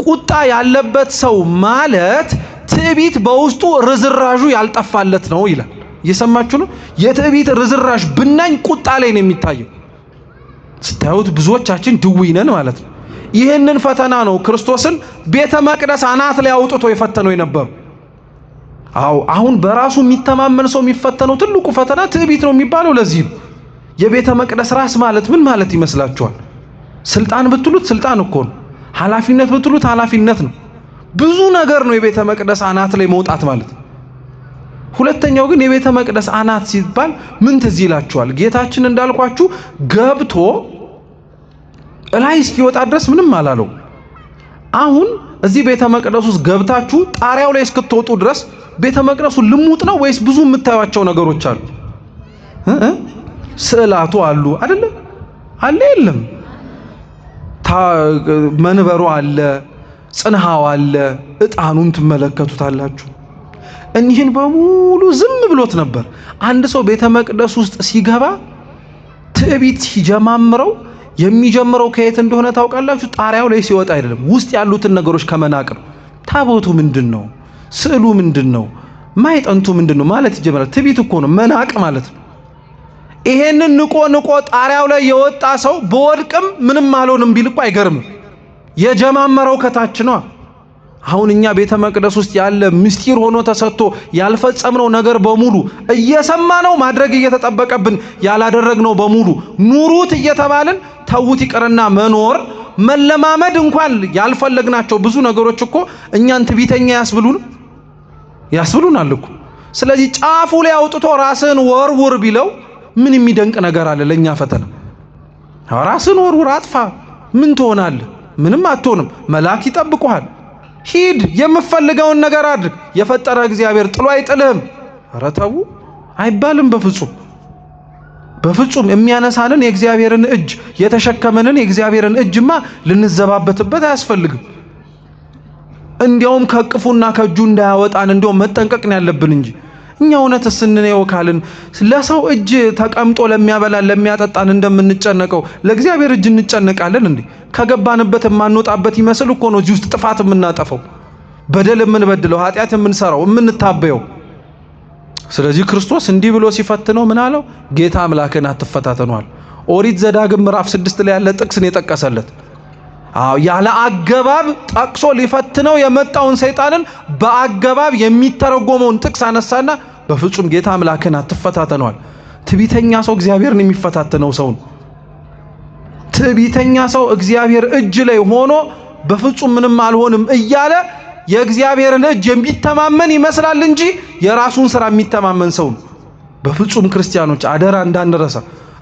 ቁጣ ያለበት ሰው ማለት ትዕቢት በውስጡ ርዝራዡ ያልጠፋለት ነው ይላል። እየሰማችሁ ነው? የትዕቢት ርዝራዥ ብናኝ ቁጣ ላይ ነው የሚታየው። ስታዩት ብዙዎቻችን ድውይ ነን ማለት ነው። ይህንን ፈተና ነው ክርስቶስን ቤተ መቅደስ አናት ላይ አውጥቶ የፈተነው የነበረው። አሁን በራሱ የሚተማመን ሰው የሚፈተነው ትልቁ ፈተና ትዕቢት ነው የሚባለው ለዚህ ነው። የቤተ መቅደስ ራስ ማለት ምን ማለት ይመስላችኋል? ስልጣን ብትሉት ስልጣን እኮ ነው። ኃላፊነት ብትሉት ኃላፊነት ነው። ብዙ ነገር ነው የቤተ መቅደስ አናት ላይ መውጣት ማለት። ሁለተኛው ግን የቤተ መቅደስ አናት ሲባል ምን ትዝ ይላችኋል? ጌታችን እንዳልኳችሁ ገብቶ እላይ እስኪወጣ ድረስ ምንም አላለው። አሁን እዚህ ቤተ መቅደስ ውስጥ ገብታችሁ ጣሪያው ላይ እስክትወጡ ድረስ ቤተ መቅደሱ ልሙጥ ነው ወይስ ብዙ የምታዩቸው ነገሮች አሉ? ስዕላቱ አሉ አይደለ? አለ የለም? መንበሩ አለ፣ ጽንሃው አለ፣ ዕጣኑን ትመለከቱታላችሁ። እኒህን በሙሉ ዝም ብሎት ነበር። አንድ ሰው ቤተ መቅደስ ውስጥ ሲገባ ትዕቢት ሲጀማምረው የሚጀምረው ከየት እንደሆነ ታውቃላችሁ? ጣሪያው ላይ ሲወጣ አይደለም፣ ውስጥ ያሉትን ነገሮች ከመናቅ ነው። ታቦቱ ምንድነው? ስዕሉ ምንድነው? ማይጠንቱ ምንድነው ማለት ይጀምራል። ትዕቢት እኮ ነው መናቅ ማለት ነው። ይሄንን ንቆ ጣሪያው ላይ የወጣ ሰው በወድቅም ምንም አልሆንም ቢል እኮ አይገርምም። የጀማመረው ከታች ነው። አሁን እኛ ቤተ መቅደስ ውስጥ ያለ ምስጢር ሆኖ ተሰጥቶ ያልፈጸምነው ነገር በሙሉ እየሰማነው ማድረግ እየተጠበቀብን ያላደረግነው በሙሉ ኑሩት እየተባልን ተውት ይቅርና መኖር መለማመድ እንኳን ያልፈለግናቸው ብዙ ነገሮች እኮ እኛን ትዕቢተኛ ያስብሉናል እኮ። ስለዚህ ጫፉ ላይ አውጥቶ ራስን ወርውር ቢለው ምን የሚደንቅ ነገር አለ? ለኛ ፈተና ራስን ወርውር፣ አጥፋ፣ ምን ትሆናለህ? ምንም አትሆንም። መልአክ ይጠብቁሃል። ሂድ፣ የምፈልገውን ነገር አድርግ፣ የፈጠረ እግዚአብሔር ጥሎ አይጥልህም። ኧረ ተው አይባልም በፍጹም። የሚያነሳንን የእግዚአብሔርን እጅ የተሸከመንን የእግዚአብሔርን እጅማ ልንዘባበትበት አያስፈልግም። እንዲያውም ከቅፉና ከእጁ እንዳያወጣን እንዲያውም መጠንቀቅ ነው ያለብን እንጂ እኛ እውነትስ እንየው ካልን ለሰው እጅ ተቀምጦ ለሚያበላን ለሚያጠጣን እንደምንጨነቀው ለእግዚአብሔር እጅ እንጨነቃለን እንዴ? ከገባንበት የማንወጣበት ይመስል እኮ ነው እዚህ ውስጥ ጥፋት የምናጠፈው፣ በደል የምንበድለው፣ ኃጢአት የምንሰራው፣ የምንታበየው። ስለዚህ ክርስቶስ እንዲህ ብሎ ሲፈትነው ምን አለው? ጌታ አምላክን አትፈታተኗል። ኦሪት ዘዳግም ምዕራፍ 6 ላይ ያለ ጥቅስን የጠቀሰለት ያለ አገባብ ጠቅሶ ሊፈትነው የመጣውን ሰይጣንን በአገባብ የሚተረጎመውን ጥቅስ አነሳና በፍጹም ጌታ አምላክን አትፈታተኗል። ትዕቢተኛ ሰው እግዚአብሔርን የሚፈታተነው ሰው ነው። ትዕቢተኛ ሰው እግዚአብሔር እጅ ላይ ሆኖ በፍጹም ምንም አልሆንም እያለ የእግዚአብሔርን እጅ የሚተማመን ይመስላል እንጂ የራሱን ስራ የሚተማመን ሰው ነው። በፍጹም ክርስቲያኖች አደራ እንዳንረሳ።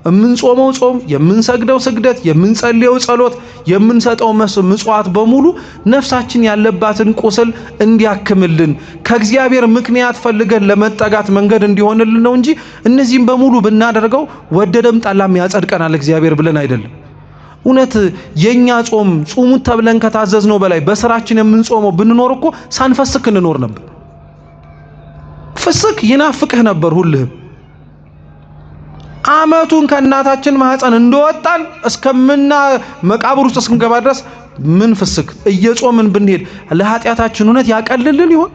የምንጾመው ጾም፣ የምንሰግደው ስግደት፣ የምንጸልየው ጸሎት፣ የምንሰጠው ምጽዋት በሙሉ ነፍሳችን ያለባትን ቁስል እንዲያክምልን ከእግዚአብሔር ምክንያት ፈልገን ለመጠጋት መንገድ እንዲሆንልን ነው እንጂ እነዚህም በሙሉ ብናደርገው ወደደም ጠላም ያጸድቀናል እግዚአብሔር ብለን አይደለም። እውነት የኛ ጾም ጾሙት ተብለን ከታዘዝነው በላይ በስራችን የምንጾመው ብንኖር እኮ ሳንፈስክ እንኖር ነበር። ፍስክ ይናፍቅህ ነበር ሁልህም። አመቱን ከእናታችን ማህፀን እንደወጣን እስከምና መቃብር ውስጥ እስክንገባ ድረስ ምን ፍስክ እየጾምን ብንሄድ ለኃጢአታችን እውነት ያቀልልን ይሆን?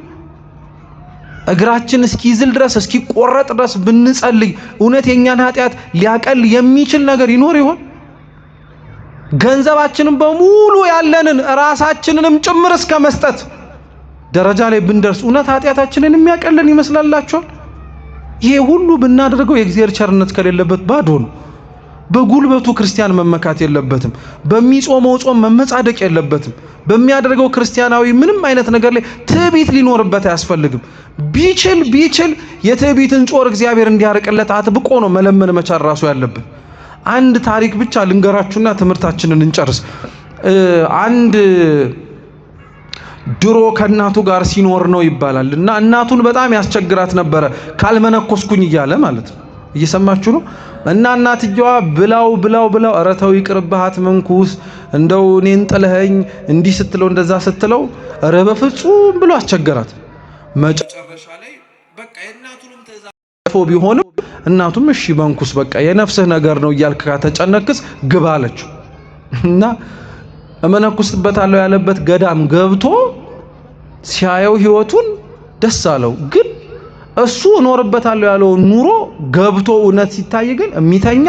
እግራችን እስኪዝል ድረስ እስኪቆረጥ ድረስ ብንጸልይ እውነት የኛን ኃጢአት ሊያቀል የሚችል ነገር ይኖር ይሆን? ገንዘባችንን በሙሉ ያለንን ራሳችንንም ጭምር እስከ መስጠት ደረጃ ላይ ብንደርስ እውነት ኃጢአታችንን የሚያቀልን ይመስላላችኋል? ይሄ ሁሉ ብናደርገው የእግዚአብሔር ቸርነት ከሌለበት ባዶ ነው። በጉልበቱ ክርስቲያን መመካት የለበትም። በሚጾመው ጾም መመጻደቅ የለበትም። በሚያደርገው ክርስቲያናዊ ምንም አይነት ነገር ላይ ትዕቢት ሊኖርበት አያስፈልግም። ቢችል የትዕቢትን ጾር እግዚአብሔር እንዲያርቅለት አጥብቆ ነው መለመን መቻል ራሱ ያለብን። አንድ ታሪክ ብቻ ልንገራችሁና ትምህርታችንን እንጨርስ። አንድ ድሮ ከእናቱ ጋር ሲኖር ነው ይባላል እና እናቱን በጣም ያስቸግራት ነበረ፣ ካልመነኮስኩኝ እያለ ማለት ነው። እየሰማችሁ ነው። እና እናትየዋ ብላው ኧረ ተው ይቅርብሃት መንኩስ እንደው እኔን ጥለኸኝ እንዲህ ስትለው እንደዛ ስትለው ኧረ በፍጹም ብሎ አስቸገራት። መጨረሻ ላይ በቃ የእናቱንም ተዛፎ ቢሆንም እናቱም እሺ መንኩስ በቃ የነፍስህ ነገር ነው እያልክ ከተጨነቅስ ግባ አለችው። እና እመነኩስበታለሁ ያለበት ገዳም ገብቶ ሲያየው ህይወቱን ደስ አለው። ግን እሱ እኖርበታለሁ ያለው ኑሮ ገብቶ እውነት ሲታይ ግን የሚተኛ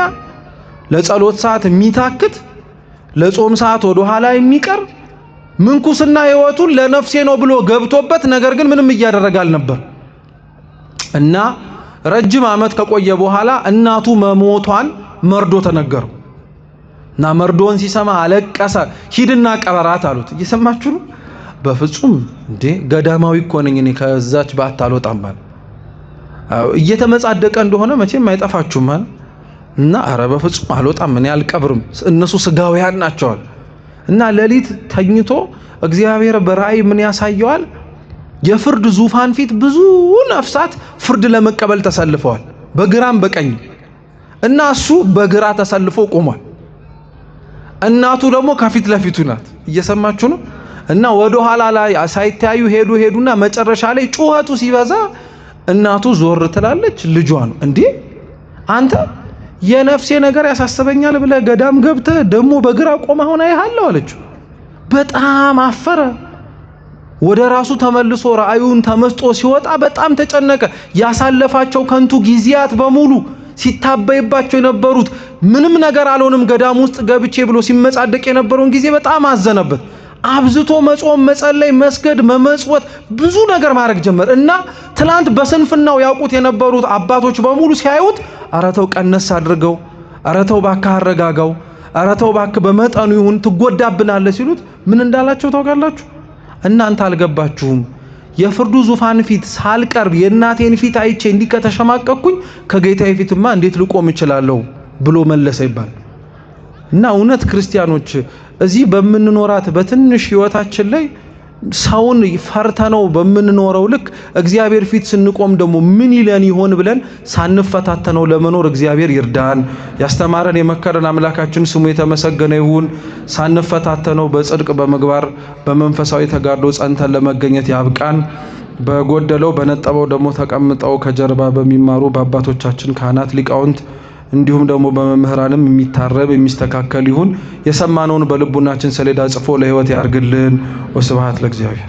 ለጸሎት ሰዓት የሚታክት ለጾም ሰዓት ወደ ኋላ የሚቀር ምንኩስና ህይወቱን ለነፍሴ ነው ብሎ ገብቶበት ነገር ግን ምንም እያደረገ አልነበር። እና ረጅም ዓመት ከቆየ በኋላ እናቱ መሞቷን መርዶ ተነገረው። እና መርዶን ሲሰማ አለቀሰ። ሂድና ቀበራት አሉት። እየሰማችሁ ነው። በፍጹም እንዴ ገዳማዊ እኮ ነኝ እኔ ከዛች ባት አልወጣም ማለት እየተመጻደቀ እንደሆነ መቼም አይጠፋችሁም ማለት እና ኧረ በፍጹም አልወጣም እኔ አልቀብርም እነሱ ስጋውያን ናቸው። እና ሌሊት ተኝቶ እግዚአብሔር በራእይ ምን ያሳየዋል? የፍርድ ዙፋን ፊት ብዙ ነፍሳት ፍርድ ለመቀበል ተሰልፈዋል በግራም በቀኝ። እና እሱ በግራ ተሰልፎ ቆሟል። እናቱ ደግሞ ከፊት ለፊቱ ናት። እየሰማችሁ ነው። እና ወደ ኋላ ላይ ሳይታዩ ሄዱና መጨረሻ ላይ ጩኸቱ ሲበዛ እናቱ ዞር ትላለች። ልጇ ነው እንዴ አንተ የነፍሴ ነገር ያሳስበኛል ብለህ ገዳም ገብተህ ደግሞ በግራ ቆመህ ሆነ አይሃለሁ አለችው። በጣም አፈረ። ወደ ራሱ ተመልሶ ራእዩን ተመስጦ ሲወጣ በጣም ተጨነቀ። ያሳለፋቸው ከንቱ ጊዜያት በሙሉ ሲታበይባቸው የነበሩት ምንም ነገር አልሆንም ገዳም ውስጥ ገብቼ ብሎ ሲመጻደቅ የነበረውን ጊዜ በጣም አዘነበት። አብዝቶ መጾም፣ መጸለይ፣ መስገድ፣ መመጽወት ብዙ ነገር ማድረግ ጀመር። እና ትላንት በስንፍናው ያውቁት የነበሩት አባቶች በሙሉ ሲያዩት አረተው ቀነስ አድርገው፣ አረተው ባክህ አረጋጋው፣ አረተው ባክህ በመጠኑ ይሁን ትጎዳብናለህ ሲሉት ምን እንዳላቸው ታውቃላችሁ? እናንተ አልገባችሁም። የፍርዱ ዙፋን ፊት ሳልቀርብ የእናቴን ፊት አይቼ እንዲህ ከተሸማቀቅኩኝ ከጌታዬ ፊትማ እንዴት ልቆም እችላለሁ ብሎ መለሰ ይባል። እና እውነት ክርስቲያኖች እዚህ በምንኖራት በትንሽ ህይወታችን ላይ ሰውን ፈርተነው በምንኖረው ልክ እግዚአብሔር ፊት ስንቆም ደግሞ ምን ይለን ይሆን ብለን ሳንፈታተነው ለመኖር እግዚአብሔር ይርዳን። ያስተማረን የመከረን አምላካችን ስሙ የተመሰገነ ይሁን። ሳንፈታተነው በጽድቅ በመግባር በመንፈሳዊ ተጋድሎ ጸንተን ለመገኘት ያብቃን። በጎደለው በነጠበው ደግሞ ተቀምጠው ከጀርባ በሚማሩ በአባቶቻችን ካህናት ሊቃውንት እንዲሁም ደግሞ በመምህራንም የሚታረብ የሚስተካከል ይሁን። የሰማነውን በልቡናችን ሰሌዳ ጽፎ ለሕይወት ያርግልን። ወስብሐት ለእግዚአብሔር።